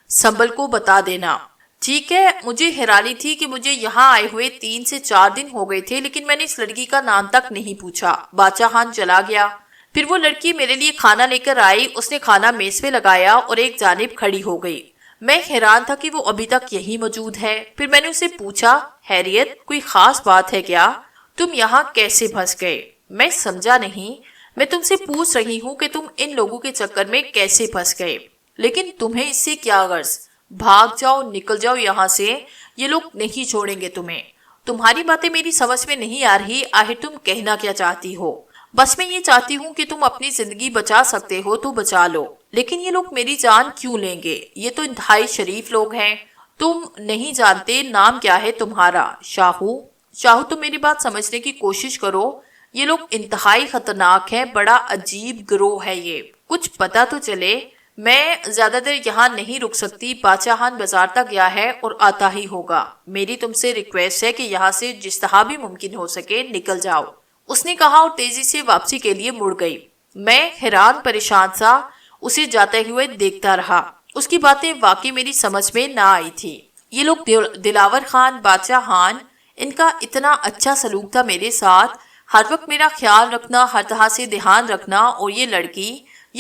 سنبل کو بتا دینا۔ ٹھیک ہے۔ مجھے حیرانی تھی کہ مجھے یہاں آئے ہوئے 3 سے 4 دن ہو گئے تھے، لیکن میں نے اس لڑکی کا نام تک نہیں پوچھا۔ بادشاہ خان چلا گیا۔ پھر وہ لڑکی میرے لیے کھانا لے کر آئی۔ اس نے کھانا میز پہ لگایا اور ایک جانب کھڑی ہو گئی۔ میں حیران تھا کہ وہ ابھی تک یہی موجود ہے۔ پھر میں نے اسے پوچھا، خیریت، کوئی خاص بات ہے کیا؟ تم یہاں کیسے پھنس گئے؟ میں سمجھا نہیں۔ میں تم سے پوچھ رہی ہوں کہ تم ان لوگوں کے چکر میں کیسے پھنس گئے؟ لیکن تمہیں اس سے کیا غرض؟ بھاگ جاؤ، نکل جاؤ یہاں سے، یہ لوگ نہیں چھوڑیں گے تمہیں۔ تمہاری باتیں میری سمجھ میں نہیں آ رہی، آخر تم کہنا کیا چاہتی ہو؟ بس میں یہ چاہتی ہوں کہ تم اپنی زندگی بچا سکتے ہو تو بچا لو، لیکن یہ لوگ میری جان کیوں لیں گے؟ یہ تو انتہائی شریف لوگ ہیں۔ تم نہیں جانتے نام کیا ہے تمہارا؟ شاہو۔ شاہو، تم میری بات سمجھنے کی کوشش کرو، یہ لوگ انتہائی خطرناک ہیں، بڑا عجیب گروہ ہے یہ، کچھ پتا تو چلے۔ میں زیادہ دیر یہاں نہیں رک سکتی، بادشاہ خان بازار تک گیا ہے اور آتا ہی ہوگا۔ میری تم سے ریکویسٹ ہے کہ یہاں سے جس طرح بھی ممکن ہو سکے نکل جاؤ، اس نے کہا اور تیزی سے واپسی کے لیے مڑ گئی۔ میں حیران پریشان سا اسے جاتے ہوئے دیکھتا رہا۔ اس کی باتیں واقعی میری سمجھ میں نہ آئی تھی۔ یہ لوگ دلاور خان، بادشاہ خان ان کا اتنا اچھا سلوک تھا میرے ساتھ، ہر وقت میرا خیال رکھنا، ہر طرح سے دھیان رکھنا، اور یہ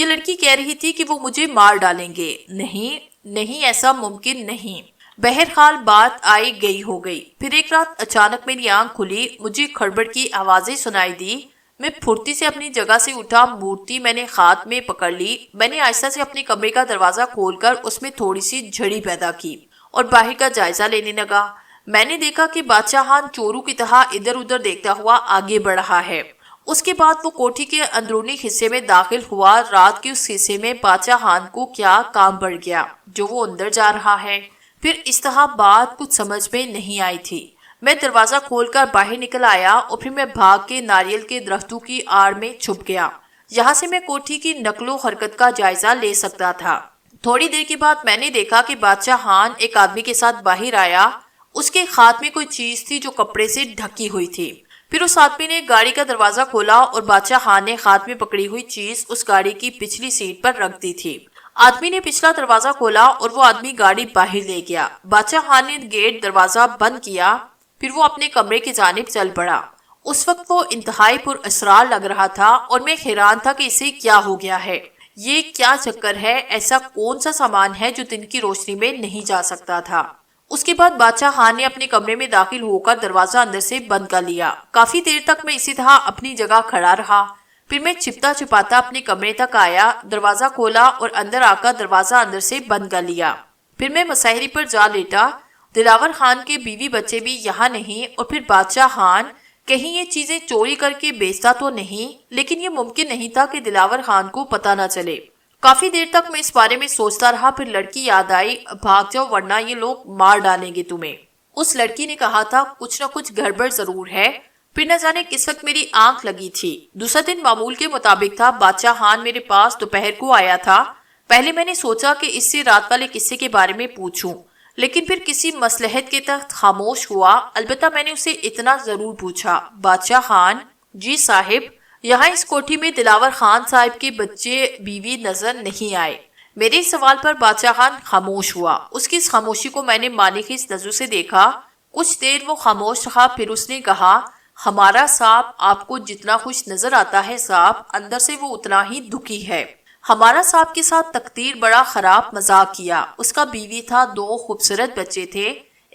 لڑکی کہہ رہی تھی کہ وہ مجھے مار ڈالیں گے۔ نہیں نہیں، ایسا ممکن نہیں۔ بہرحال بات آئی گئی ہو گئی۔ پھر ایک رات اچانک میری آنکھ کھلی، مجھے کھڑبڑ کی آوازیں سنائی دی۔ میں پھرتی سے اپنی جگہ سے اٹھا، مورتی میں نے ہاتھ میں پکڑ لی۔ میں نے آہستہ سے اپنے کمرے کا دروازہ کھول کر اس میں تھوڑی سی جھڑی پیدا کی اور باہر کا جائزہ لینے لگا۔ میں نے دیکھا کہ بادشاہ خان چوروں کی طرح ادھر ادھر دیکھتا ہوا آگے بڑھ رہا ہے۔ اس کے بعد وہ کوٹھی کے اندرونی حصے میں داخل ہوا۔ رات کے اس حصے میں بادشاہ خان کو کیا کام پڑ گیا جو وہ اندر جا رہا ہے؟ پھر اس طرح بات کچھ سمجھ میں نہیں آئی تھی۔ میں دروازہ کھول کر باہر نکل آیا اور پھر میں بھاگ کے ناریل کے درختوں کی آڑ میں چھپ گیا۔ یہاں سے میں کوٹھی کی نقل و حرکت کا جائزہ لے سکتا تھا۔ تھوڑی دیر کے بعد میں نے دیکھا کہ بادشاہ خان ایک آدمی کے ساتھ باہر آیا۔ اس کے ہاتھ میں کوئی چیز تھی جو کپڑے سے ڈھکی ہوئی تھی۔ پھر اس آدمی نے گاڑی کا دروازہ کھولا اور بادشاہ خان نے ہاتھ میں پکڑی ہوئی چیز اس گاڑی کی پچھلی سیٹ پر رکھ دی تھی۔ آدمی نے پچھلا دروازہ کھولا اور وہ آدمی گاڑی باہر لے گیا۔ بادشاہ خان نے گیٹ دروازہ بند کیا، پھر وہ اپنے کمرے کی جانب چل پڑا۔ اس وقت وہ انتہائی پر اسرار لگ رہا تھا اور میں حیران تھا کہ اسے کیا ہو گیا ہے۔ یہ کیا چکر ہے؟ ایسا کون سا سامان ہے جو دن کی روشنی میں نہیں جا سکتا تھا؟ اس کے بعد بادشاہ خان نے اپنے کمرے میں داخل ہو کر دروازہ اندر سے بند کر لیا۔ کافی دیر تک میں اسی طرح اپنی جگہ کھڑا رہا۔ پھر میں چھپتا چھپاتا اپنے کمرے تک آیا، دروازہ کھولا اور اندر آ کر دروازہ اندر سے بند کر لیا۔ پھر میں مسہری پر جا لیٹا۔ دلاور خان کے بیوی بچے بھی یہاں نہیں، اور پھر بادشاہ خان کہیں یہ چیزیں چوری کر کے بیچتا تو نہیں، لیکن یہ ممکن نہیں تھا کہ دلاور خان کو پتہ نہ چلے۔ کافی دیر تک میں اس بارے میں سوچتا رہا، پھر لڑکی یاد آئی۔ بھاگ جاؤ ورنہ یہ لوگ مار ڈالیں گے تمہیں، اس لڑکی نے کہا تھا۔ کچھ نہ کچھ گڑبڑ ضرور ہے۔ پھر نہ جانے کس وقت میری آنکھ لگی تھی۔ دوسرا دن معمول کے مطابق تھا۔ بادشاہ خان میرے پاس دوپہر کو آیا تھا۔ پہلے میں نے سوچا کہ اس سے رات والے قصے کے بارے میں پوچھوں، لیکن پھر کسی مصلحت کے تحت خاموش ہوا۔ البتہ میں نے اسے اتنا ضرور پوچھا، بادشاہ خان؟ جی صاحب؟ یہاں اس کوٹھی میں دلاور خان صاحب کے بچے بیوی نظر نہیں آئے؟ میرے سوال پر بادشاہ خان خاموش ہوا۔ اس کی اس خاموشی کو میں نے مانیخیز نظر سے دیکھا۔ کچھ دیر وہ خاموش رہا، پھر اس نے کہا، ہمارا صاحب آپ کو جتنا خوش نظر آتا ہے صاحب، اندر سے وہ اتنا ہی دکھی ہے۔ ہمارا صاحب کے ساتھ تقدیر بڑا خراب مذاق کیا۔ اس کا بیوی تھا، 2 خوبصورت بچے تھے۔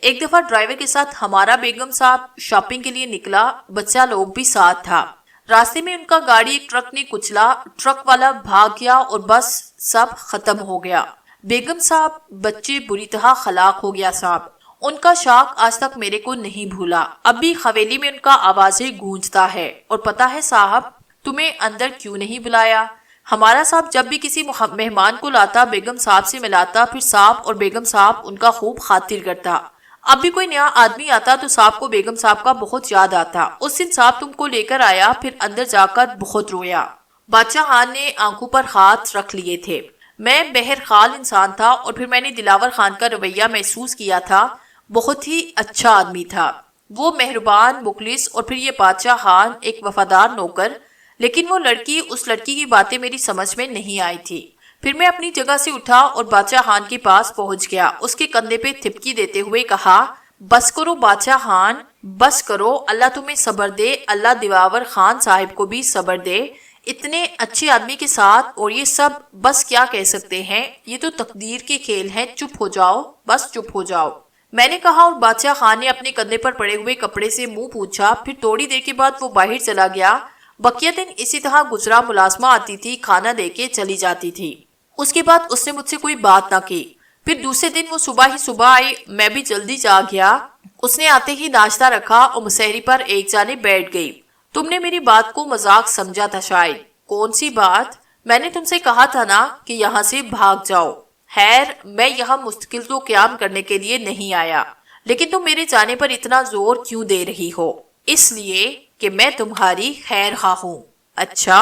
ایک دفعہ ڈرائیور کے ساتھ ہمارا بیگم صاحب شاپنگ کے لیے نکلا، بچہ لوگ بھی ساتھ تھا۔ راستے میں ان کا گاڑی ایک ٹرک نے کچلا، ٹرک والا بھاگ گیا اور بس سب ختم ہو گیا۔ بیگم صاحب، بچے بری طرح ہلاک ہو گیا صاحب۔ ان کا شاک آج تک میرے کو نہیں بھولا۔ اب بھی حویلی میں ان کا آوازیں گونجتا ہے۔ اور پتہ ہے صاحب، تمہیں اندر کیوں نہیں بلایا؟ ہمارا صاحب جب بھی کسی مہمان کو لاتا، بیگم صاحب سے ملاتا، پھر صاحب اور بیگم صاحب ان کا خوب خاطر کرتا۔ اب بھی کوئی نیا آدمی آتا تو صاحب کو بیگم صاحب کا بہت یاد آتا۔ اس دن صاحب تم کو لے کر آیا، پھر اندر جا کر بہت رویا۔ بادشاہ خان نے آنکھوں پر ہاتھ رکھ لیے تھے۔ میں بہرحال انسان تھا، اور پھر میں نے دلاور خان کا رویہ محسوس کیا تھا۔ بہت ہی اچھا آدمی تھا وہ، مہربان، مخلص، اور پھر یہ بادشاہ خان ایک وفادار نوکر۔ لیکن وہ لڑکی، اس لڑکی کی باتیں میری سمجھ میں نہیں آئی تھی۔ پھر میں اپنی جگہ سے اٹھا اور بادشاہ خان کے پاس پہنچ گیا۔ اس کے کندھے پہ تھپکی دیتے ہوئے کہا، بس کرو بادشاہ خان، بس کرو، اللہ تمہیں صبر دے، اللہ دلاور خان صاحب کو بھی صبر دے۔ اتنے اچھے آدمی کے ساتھ اور یہ سب، بس کیا کہہ سکتے ہیں، یہ تو تقدیر کے کھیل ہیں، چپ ہو جاؤ، بس چپ ہو جاؤ، میں نے کہا، اور بادشاہ خان نے اپنے کندھے پر پڑے ہوئے کپڑے سے منہ پوچھا۔ پھر تھوڑی دیر کے بعد وہ باہر چلا گیا۔ بقیہ دن اسی طرح گزرا۔ ملازمہ آتی تھی، کھانا دے کے چلی جاتی تھی۔ اس کے بعد اس نے مجھ سے کوئی بات نہ کی۔ پھر دوسرے دن وہ صبح ہی صبح آئی، میں بھی جلدی جا گیا۔ اس نے آتے ہی ناشتہ رکھا اور مسہری پر ایک جانب بیٹھ گئی۔ تم نے میری بات کو مذاق سمجھا تھا شاید۔ کون سی بات؟ میں نے تم سے کہا تھا نا کہ یہاں سے بھاگ جاؤ۔ خیر، میں یہاں مستقل تو قیام کرنے کے لیے نہیں آیا، لیکن تم میرے جانے پر اتنا زور کیوں دے رہی ہو؟ اس لیے کہ میں تمہاری خیر خواہ ہوں۔ اچھا،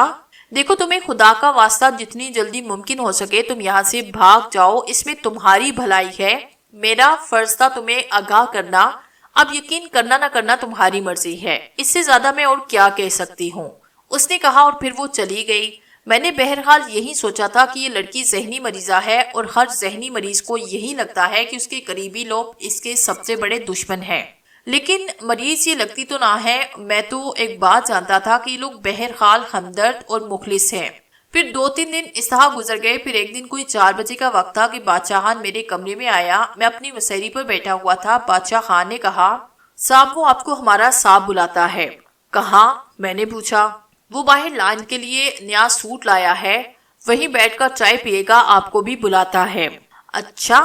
دیکھو تمہیں خدا کا واسطہ جتنی جلدی ممکن ہو سکے تم یہاں سے بھاگ جاؤ، اس میں تمہاری بھلائی ہے۔ میرا فرض تھا تمہیں آگاہ کرنا، اب یقین کرنا نہ کرنا تمہاری مرضی ہے، اس سے زیادہ میں اور کیا کہہ سکتی ہوں، اس نے کہا، اور پھر وہ چلی گئی۔ میں نے بہرحال یہی سوچا تھا کہ یہ لڑکی ذہنی مریضہ ہے، اور ہر ذہنی مریض کو یہی لگتا ہے کہ اس کے قریبی لوگ اس کے سب سے بڑے دشمن ہیں۔ لیکن مریض یہ لگتی تو نہ ہے، میں تو ایک بات جانتا تھا کہ یہ لوگ بہرحال ہمدرد اور مخلص ہیں۔ پھر 2-3 دن اس طرح گزر گئے۔ پھر ایک دن کوئی 4 بجے کا وقت تھا کہ بادشاہ خان میرے کمرے میں آیا۔ میں اپنی مسیری پر بیٹھا ہوا تھا۔ بادشاہ خان نے کہا، صاحب وہ آپ کو ہمارا صاحب بلاتا ہے۔ کہاں؟ میں نے پوچھا۔ وہ باہر لان کے لیے نیا سوٹ لایا ہے، وہیں بیٹھ کر چائے پیے گا، آپ کو بھی بلاتا ہے۔ اچھا،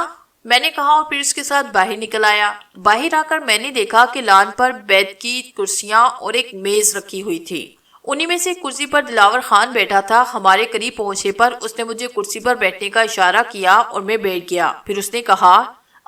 میں نے کہا اور پھر اس کے ساتھ باہر نکل آیا۔ باہر آ کر میں نے دیکھا کہ لان پر بیت کی کرسیاں اور ایک میز رکھی ہوئی تھی۔ انہی میں سے ایک کرسی پر دلاور خان بیٹھا تھا۔ ہمارے قریب پہنچے پر اس نے مجھے کرسی پر بیٹھنے کا اشارہ کیا اور میں بیٹھ گیا۔ پھر اس نے کہا،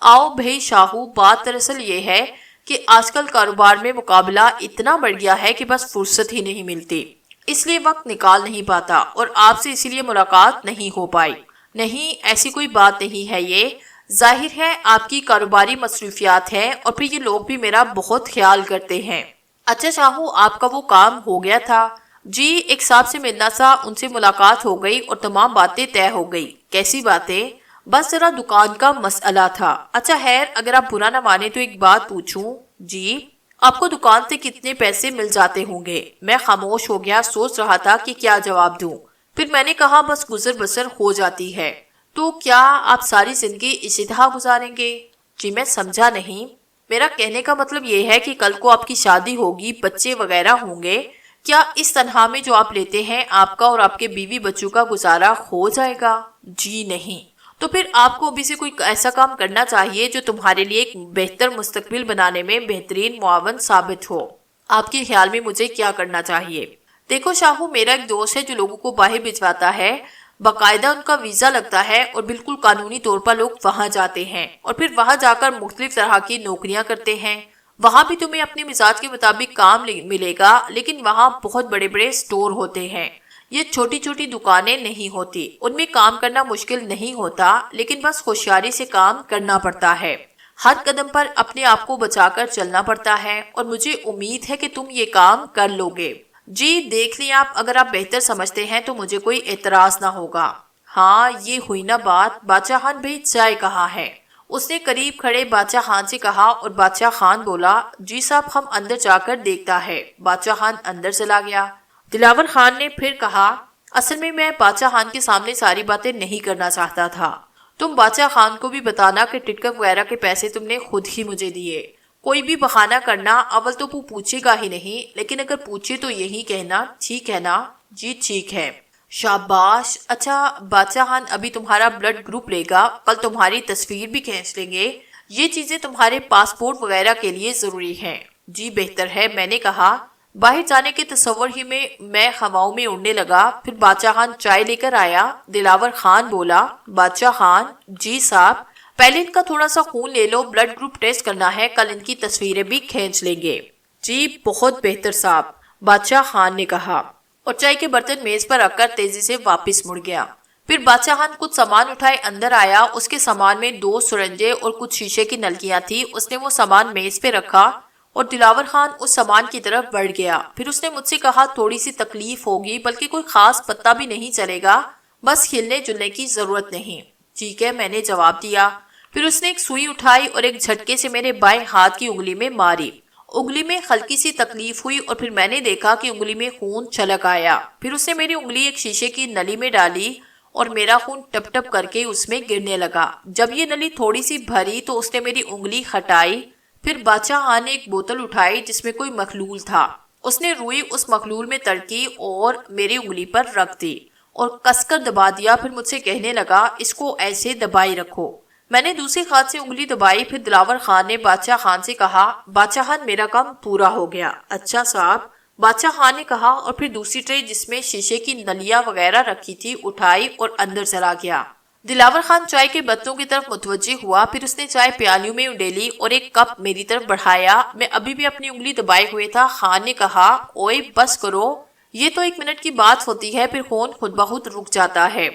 آؤ بھائی شاہو، بات دراصل یہ ہے کہ آج کل کاروبار میں مقابلہ اتنا بڑھ گیا ہے کہ بس فرصت ہی نہیں ملتی، اس لیے وقت نکال نہیں پاتا اور آپ سے اسی لیے ملاقات نہیں ہو پائی۔ نہیں، ایسی کوئی بات نہیں ہے، یہ ظاہر ہے آپ کی کاروباری مصروفیات ہیں اور پھر یہ لوگ بھی میرا بہت خیال کرتے ہیں۔ اچھا شاہو، آپ کا وہ کام ہو گیا تھا؟ جی، ایک صاحب سے ملنا تھا، ان سے ملاقات ہو گئی اور تمام باتیں طے ہو گئی۔ کیسی باتیں؟ بس ذرا دکان کا مسئلہ تھا۔ اچھا خیر، اگر آپ برا نہ مانے تو ایک بات پوچھوں؟ جی۔ آپ کو دکان سے کتنے پیسے مل جاتے ہوں گے؟ میں خاموش ہو گیا، سوچ رہا تھا کہ کیا جواب دوں۔ پھر میں نے کہا، بس گزر بسر ہو جاتی ہے۔ تو کیا آپ ساری زندگی اسی طرح گزاریں گے؟ جی، میں سمجھا نہیں۔ میرا کہنے کا مطلب یہ ہے کہ کل کو آپ کی شادی ہوگی، بچے وغیرہ ہوں گے، کیا اس تنخواہ میں جو آپ لیتے ہیں آپ کا اور آپ کے بیوی بچوں کا گزارا ہو جائے گا؟ جی نہیں۔ تو پھر آپ کو ابھی سے کوئی ایسا کام کرنا چاہیے جو تمہارے لیے ایک بہتر مستقبل بنانے میں بہترین معاون ثابت ہو۔ آپ کے خیال میں مجھے کیا کرنا چاہیے؟ دیکھو شاہو، میرا ایک دوست ہے جو لوگوں کو باہر بھجواتا ہے، باقاعدہ ان کا ویزا لگتا ہے اور بالکل قانونی طور پر لوگ وہاں جاتے ہیں اور پھر وہاں جا کر مختلف طرح کی نوکریاں کرتے ہیں۔ وہاں بھی تمہیں اپنے مزاج کے مطابق کام ملے گا، لیکن وہاں بہت بڑے بڑے سٹور ہوتے ہیں، یہ چھوٹی چھوٹی دکانیں نہیں ہوتی۔ ان میں کام کرنا مشکل نہیں ہوتا، لیکن بس ہوشیاری سے کام کرنا پڑتا ہے۔ ہر قدم پر اپنے آپ کو بچا کر چلنا پڑتا ہے اور مجھے امید ہے کہ تم یہ کام کر لو گے۔ جی دیکھ لیں آپ، اگر آپ بہتر سمجھتے ہیں تو مجھے کوئی اعتراض نہ ہوگا۔ ہاں یہ ہوئی نا بات، بادشاہ خان بھائی چائے کہاں ہے؟ اس نے قریب کھڑے بادشاہ خان سے کہا اور بادشاہ خان بولا، جی صاحب ہم اندر جا کر دیکھتا ہے۔ بادشاہ خان اندر چلا گیا۔ دلاور خان نے پھر کہا، اصل میں بادشاہ خان کے سامنے ساری باتیں نہیں کرنا چاہتا تھا۔ تم بادشاہ خان کو بھی بتانا کہ ٹکٹ وغیرہ کے پیسے تم نے خود ہی مجھے دیے۔ کوئی بھی بہانہ کرنا، اول تو وہ پوچھے گا ہی نہیں، لیکن اگر پوچھے تو یہی کہنا، ٹھیک ہے نا؟ جی ٹھیک ہے۔ شاباش۔ اچھا بادشاہ خان ابھی تمہارا بلڈ گروپ لے گا، کل تمہاری تصویر بھی کھینچ لیں گے، یہ چیزیں تمہارے پاسپورٹ وغیرہ کے لیے ضروری ہیں۔ جی بہتر ہے، میں نے کہا۔ باہر جانے کے تصور ہی میں ہواؤں میں اڑنے لگا۔ پھر بادشاہ خان چائے لے کر آیا۔ دلاور خان بولا، بادشاہ خان، جی صاحب، پہلے ان کا تھوڑا سا خون لے لو، بلڈ گروپ ٹیسٹ کرنا ہے، کل ان کی تصویریں بھی کھینچ لیں گے۔ جی بہت بہتر صاحب، بادشاہ خان نے کہا اور چائے کے برتن میز پر رکھ کر تیزی سے واپس مڑ گیا۔ پھر بادشاہ خان کچھ سامان اٹھائے اندر آیا۔ اس کے سامان میں 2 سرنجے اور کچھ شیشے کی نلکیاں تھی۔ اس نے وہ سامان میز پہ رکھا اور دلاور خان اس سامان کی طرف بڑھ گیا۔ پھر اس نے مجھ سے کہا، تھوڑی سی تکلیف ہوگی، بلکہ کوئی خاص پتہ بھی نہیں چلے گا، بس ہلنے جلنے کی ضرورت نہیں۔ ٹھیک ہے، میں نے جواب دیا۔ پھر اس نے ایک سوئی اٹھائی اور ایک جھٹکے سے میرے بائیں ہاتھ کی انگلی میں ماری۔ انگلی میں ہلکی سی تکلیف ہوئی اور پھر میں نے دیکھا کہ انگلی میں خون چھلک آیا۔ پھر اس نے میری انگلی ایک شیشے کی نلی میں ڈالی اور میرا خون ٹپ ٹپ کر کے اس میں گرنے لگا۔ جب یہ نلی تھوڑی سی بھری تو اس نے میری انگلی ہٹائی۔ پھر بادشاہ خان نے ایک بوتل اٹھائی جس میں کوئی مخلول تھا۔ اس نے روئی اس مخلول میں تڑکی اور میری انگلی پر رکھ دی اور کس کر دبا دیا۔ پھر مجھ سے کہنے لگا، اس کو ایسے دبائی رکھو۔ میں نے دوسری ہاتھ سے انگلی دبائی۔ پھر دلاور خان نے بادشاہ خان سے کہا، بادشاہ خان میرا کام پورا ہو گیا۔ اچھا صاحب، بادشاہ خان نے کہا اور پھر دوسری ٹرے جس میں شیشے کی نلیاں وغیرہ رکھی تھی اٹھائی اور اندر چلا گیا۔ دلاور خان چائے کے برتنوں کی طرف متوجہ ہوا۔ پھر اس نے چائے پیالیوں میں اڈیلی اور ایک کپ میری طرف بڑھایا۔ میں ابھی بھی اپنی انگلی دبائے ہوئے تھا۔ خان نے کہا، اوئے بس کرو، یہ تو 1 منٹ کی بات ہوتی ہے، پھر خون خود بخود رک جاتا ہے،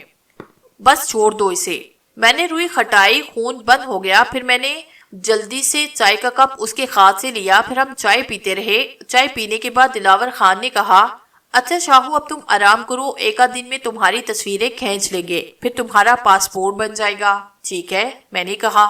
بس چھوڑ دو اسے۔ میں نے روئی ہٹائی، خون بند ہو گیا۔ پھر میں نے جلدی سے چائے کا کپ اس کے ہاتھ سے لیا۔ پھر ہم چائے پیتے رہے۔ چائے پینے کے بعد دلاور خان نے کہا، اچھا شاہو اب تم آرام کرو، 1 آدھ دن میں تمہاری تصویریں کھینچ لیں گے، پھر تمہارا پاسپورٹ بن جائے گا۔ ٹھیک ہے، میں نے کہا۔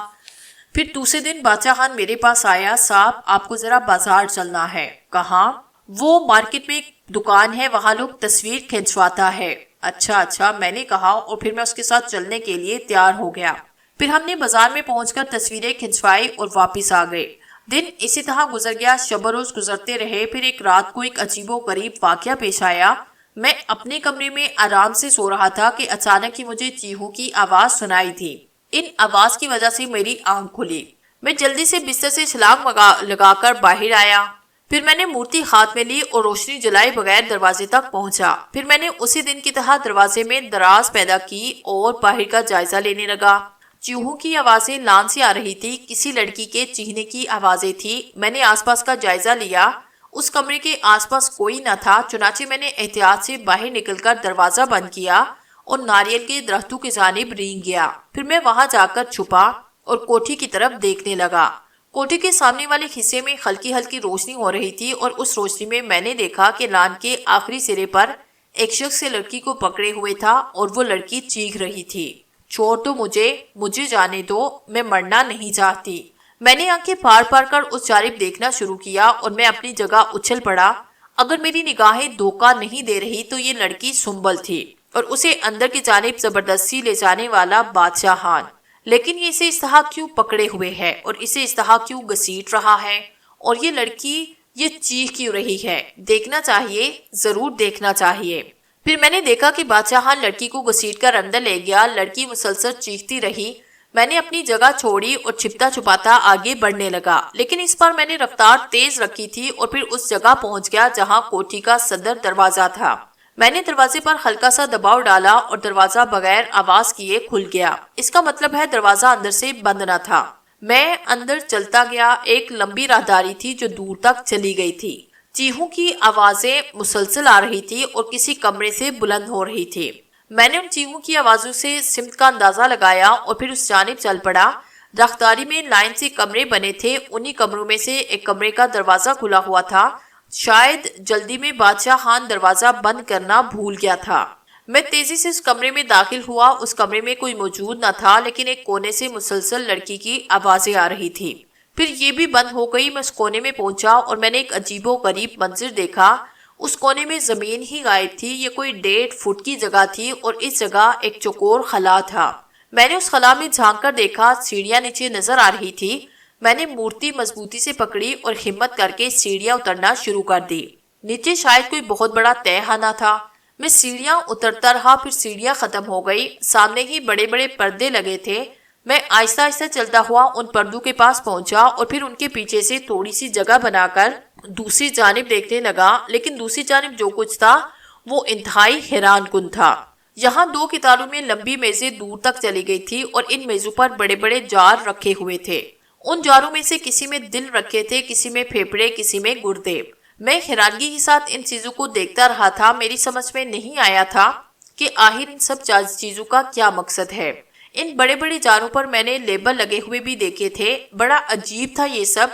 پھر دوسرے دن بادشاہ خان میرے پاس آیا، صاحب آپ کو ذرا بازار چلنا ہے۔ کہاں؟ وہ مارکیٹ میں ایک دکان ہے، وہاں لوگ تصویر کھنچواتا ہے۔ اچھا میں نے کہا، اور پھر میں اس کے ساتھ چلنے کے لیے تیار ہو گیا۔ پھر ہم نے بازار میں پہنچ کر تصویریں کھنچوائی اور واپس آ گئے۔ دن اسی طرح گزر گیا، شب و روز گزرتے رہے۔ پھر ایک رات کو ایک عجیب و غریب واقعہ پیش آیا۔ میں اپنے کمرے میں آرام سے سو رہا تھا کہ اچانک ہی مجھے چیہوں کی آواز سنائی تھی۔ ان آواز کی وجہ سے میری آنکھ کھلی۔ میں جلدی سے بستر سے چھلانگ لگا کر باہر آیا۔ پھر میں نے مورتی ہاتھ میں لی اور روشنی جلائے بغیر دروازے تک پہنچا۔ پھر میں نے اسی دن کی طرح دروازے میں دراز پیدا کی اور باہر کا جائزہ لینے لگا۔ چیہوں کی آوازیں لان سے آ رہی تھی، کسی لڑکی کے چیخنے کی آوازیں تھی۔ میں نے آس پاس کا جائزہ لیا، اس کمرے کے آس پاس کوئی نہ تھا، چنانچہ میں نے احتیاط سے باہر نکل کر دروازہ بند کیا اور ناریل کے درختوں کی جانب رینگ گیا۔ پھر میں وہاں جا کر چھپا اور کوٹھی کی طرف دیکھنے لگا۔ کوٹھی کے سامنے والے حصے میں ہلکی ہلکی روشنی ہو رہی تھی اور اس روشنی میں میں نے دیکھا کہ لان کے آخری سرے پر ایک شخص سے لڑکی کو پکڑے ہوئے تھا اور وہ لڑکی چیخ رہی تھی، چھوڑ دو مجھے جانے دو، میں مرنا نہیں چاہتی۔ میں نے آنکھیں پھاڑ پھاڑ کر اس جانب دیکھنا شروع کیا اور میں اپنی جگہ اچھل پڑا۔ اگر میری نگاہیں دھوکہ نہیں دے رہی تو یہ لڑکی سنبل تھی اور اسے اندر کی جانب زبردستی لے جانے والا بادشاہ خان۔ لیکن یہ اسے اس طرح کیوں پکڑے ہوئے ہے اور اسے اس طرح کیوں گھسیٹ رہا ہے، اور یہ لڑکی یہ چیخ کیوں رہی ہے؟ دیکھنا چاہیے، ضرور دیکھنا چاہیے۔ پھر میں نے دیکھا کہ بادشاہ خان لڑکی کو گھسیٹ کر اندر لے گیا۔ لڑکی مسلسل چیختی رہی۔ میں نے اپنی جگہ چھوڑی اور چھپتا چھپاتا آگے بڑھنے لگا، لیکن اس بار میں نے رفتار تیز رکھی تھی اور پھر اس جگہ پہنچ گیا جہاں کوٹھی کا صدر دروازہ تھا۔ میں نے دروازے پر ہلکا سا دباؤ ڈالا اور دروازہ بغیر آواز کیے کھل گیا۔ اس کا مطلب ہے دروازہ اندر سے بند نہ تھا۔ میں اندر چلتا گیا۔ ایک لمبی راہداری تھی جو دور تک چلی گئی تھی۔ چیہوں کی آوازیں مسلسل آ رہی تھی اور کسی کمرے سے بلند ہو رہی تھی۔ میں نے ان چیہوں کی آوازوں سے سمت کا اندازہ لگایا اور پھر اس جانب چل پڑا۔ راہداری میں لائن سے کمرے بنے تھے، انہی کمروں میں سے ایک کمرے کا دروازہ کھلا ہوا تھا۔ شاید جلدی میں بادشاہ خان دروازہ بند کرنا بھول گیا تھا۔ میں تیزی سے اس کمرے میں داخل ہوا۔ اس کمرے میں کوئی موجود نہ تھا، لیکن ایک کونے سے مسلسل لڑکی کی آوازیں آ رہی تھی۔ پھر یہ بھی بند ہو گئی۔ میں اس کونے میں پہنچا اور میں نے ایک عجیب و غریب منظر دیکھا۔ اس کونے میں زمین ہی غائب تھی۔ یہ کوئی 1.5 فٹ کی جگہ تھی اور اس جگہ ایک چوکور خلا تھا۔ میں نے اس خلا میں جھانک کر دیکھا، سیڑھیاں نیچے نظر آ رہی تھی۔ میں نے مورتی مضبوطی سے پکڑی اور ہمت کر کے سیڑھیاں اترنا شروع کر دی۔ نیچے شاید کوئی بہت بڑا تہہ خانہ تھا۔ میں سیڑھیاں اترتا رہا، پھر سیڑھیاں ختم ہو گئی۔ سامنے ہی بڑے بڑے پردے لگے تھے۔ میں آہستہ آہستہ چلتا ہوا ان پردوں کے پاس پہنچا اور پھر ان کے پیچھے سے تھوڑی سی جگہ بنا کر دوسری جانب دیکھنے لگا، لیکن دوسری جانب جو کچھ تھا وہ انتہائی حیران کن تھا۔ یہاں 2 قطاروں میں لمبی میزیں دور تک چلی گئی تھی اور ان میزوں پر بڑے بڑے جار رکھے ہوئے تھے۔ ان جاروں میں سے کسی میں دل رکھے تھے، کسی میں پھیپھڑے، کسی میں گردے۔ میں حیرانگی کے ساتھ ان چیزوں کو دیکھتا رہا تھا۔ میری سمجھ میں نہیں آیا تھا کہ آخر ان سب چیزوں کا کیا مقصد ہے۔ ان بڑے بڑے جاروں پر میں نے لیبل لگے ہوئے بھی دیکھے تھے۔ بڑا عجیب تھا یہ سب۔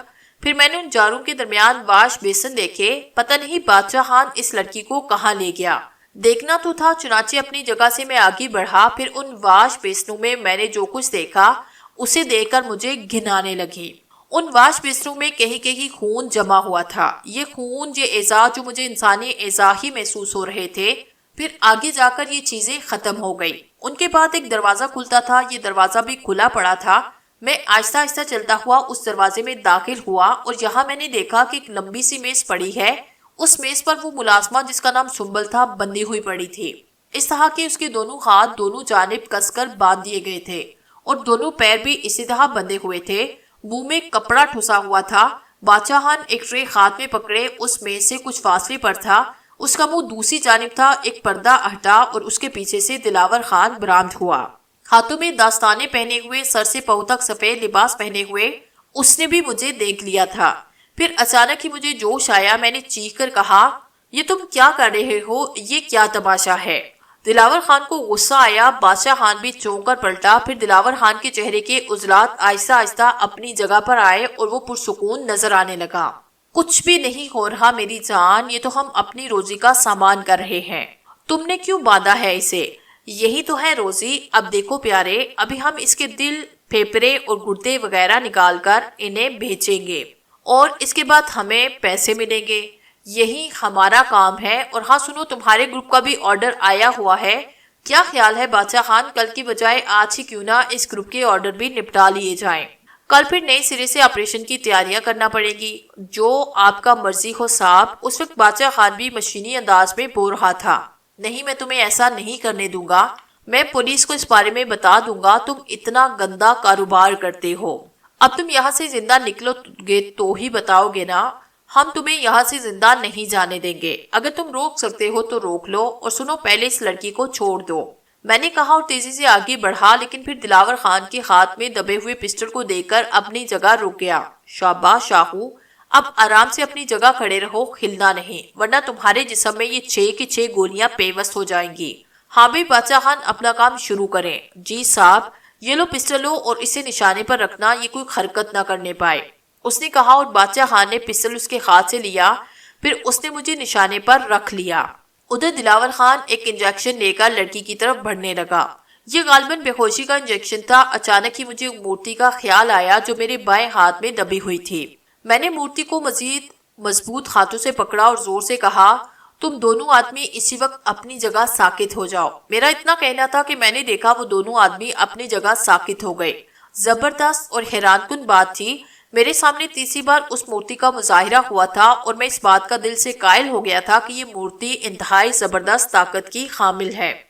پھر میں نے ان جاروں کے درمیان واش بیسن دیکھے۔ پتہ نہیں بادشاہ خان اس لڑکی کو کہاں لے گیا۔ دیکھنا تو تھا، چنانچہ اپنی جگہ سے میں آگے بڑھا۔ پھر ان واش بیسنوں میں میں نے جو کچھ دیکھا اسے دیکھ کر مجھے گھن آنے لگی۔ ان واش بیسنوں میں کہیں کہیں خون جمع ہوا تھا۔ یہ خون، یہ اعضاء جو مجھے انسانی اعضاء ہی محسوس ہو رہے تھے۔ پھر آگے جا کر یہ چیزیں ختم ہو گئی۔ ان کے بعد ایک دروازہ کھلتا تھا، یہ دروازہ بھی کھلا پڑا تھا۔ میں آہستہ آہستہ چلتا ہوا اس دروازے میں داخل ہوا اور یہاں میں نے دیکھا کہ ایک لمبی سی میز پڑی ہے۔ اس میز پر وہ ملازمہ جس کا نام سنبل تھا بندھی ہوئی پڑی تھی۔ اس طرح کہ اس کے دونوں ہاتھ دونوں جانب کس کر باندھ دیے گئے تھے اور دونوں پیر بھی اسی طرح بندھے ہوئے تھے۔ منہ میں کپڑا ٹھسا ہوا تھا۔ بادشاہ خان ایک ٹرے ہاتھ میں پکڑے اس میز سے کچھ فاصلے پر تھا۔ اس کا منہ دوسری جانب تھا۔ ایک پردہ ہٹا اور اس کے پیچھے سے دلاور خان برآمد ہوا، ہاتھوں میں داستانے پہنے ہوئے، سر سے پاؤں تک سفید لباس پہنے ہوئے۔ اس نے بھی مجھے دیکھ لیا تھا۔ پھر اچانک ہی مجھے جوش آیا۔ میں نے چیخ کر کہا، یہ تم کیا کر رہے ہو؟ یہ کیا تماشا ہے؟ دلاور خان کو غصہ آیا۔ بادشاہ خان بھی چونک کر پلٹا۔ پھر دلاور خان کے چہرے کے عضلات آہستہ آہستہ اپنی جگہ پر آئے اور وہ پرسکون نظر آنے لگا۔ کچھ بھی نہیں ہو رہا میری جان، یہ تو ہم اپنی روزی کا سامان کر رہے ہیں۔ تم نے کیوں باندھا ہے اسے؟ یہی تو ہے روزی۔ اب دیکھو پیارے، ابھی ہم اس کے دل، پھیپھڑے اور گردے وغیرہ نکال کر انہیں بیچیں گے اور اس کے بعد ہمیں پیسے ملیں گے۔ یہی ہمارا کام ہے۔ اور ہاں سنو، تمہارے گروپ کا بھی آرڈر آیا ہوا ہے۔ کیا خیال ہے بادشاہ خان، کل کی بجائے آج ہی کیوں نہ اس گروپ کے آرڈر بھی نپٹا لیے جائیں؟ کل پھر نئے سرے سے آپریشن کی تیاریاں کرنا پڑے گی۔ جو آپ کا مرضی ہو صاحب۔ اس وقت بادشاہ خان بھی مشینی انداز میں بول رہا تھا۔ نہیں، میں تمہیں ایسا نہیں کرنے دوں گا۔ میں پولیس کو اس بارے میں بتا دوں گا تم اتنا گندا کاروبار کرتے ہو۔ اب تم یہاں سے زندہ نکلو گے تو ہی بتاؤ گے نا۔ ہم تمہیں یہاں سے زندہ نہیں جانے دیں گے۔ اگر تم روک سکتے ہو تو روک لو، اور سنو پہلے اس لڑکی کو چھوڑ دو، میں نے کہا، اور تیزی سے آگے بڑھا، لیکن پھر دلاور خان کے ہاتھ میں دبے ہوئے پسٹل کو دیکھ کر اپنی جگہ رک گیا۔ شاباش شاہو، اب آرام سے اپنی جگہ کھڑے رہو، ہلنا نہیں، ورنہ تمہارے جسم میں یہ 6 کی 6 گولیاں پیوست ہو جائیں گی۔ ہاں بھی بادشاہ خان، اپنا کام شروع کریں۔ جی صاحب، یہ لو پسٹل لو اور اسے نشانے پر رکھنا، یہ کوئی حرکت نہ کرنے پائے، اس نے کہا، اور بادشاہ خان نے پسٹل اس کے ہاتھ سے لیا، پھر اس نے مجھے نشانے پر رکھ لیا۔ ادھر دلاور خان ایک انجیکشن لے کر لڑکی کی طرف بڑھنے لگا۔ یہ غالباً بے ہوشی کا انجیکشن تھا۔ اچانک ہی مجھے مورتی کا خیال آیا جو میرے بائیں ہاتھ میں دبی ہوئی تھی۔ میں نے مورتی کو مزید مضبوط ہاتھوں سے پکڑا اور زور سے کہا، تم دونوں آدمی اسی وقت اپنی جگہ ساکت ہو جاؤ۔ میرا اتنا کہنا تھا کہ میں نے دیکھا وہ دونوں آدمی اپنی جگہ ساکت ہو گئے۔ زبردست اور حیران کن بات تھی، میرے سامنے تیسری بار اس مورتی کا مظاہرہ ہوا تھا اور میں اس بات کا دل سے قائل ہو گیا تھا کہ یہ مورتی انتہائی زبردست طاقت کی حامل ہے۔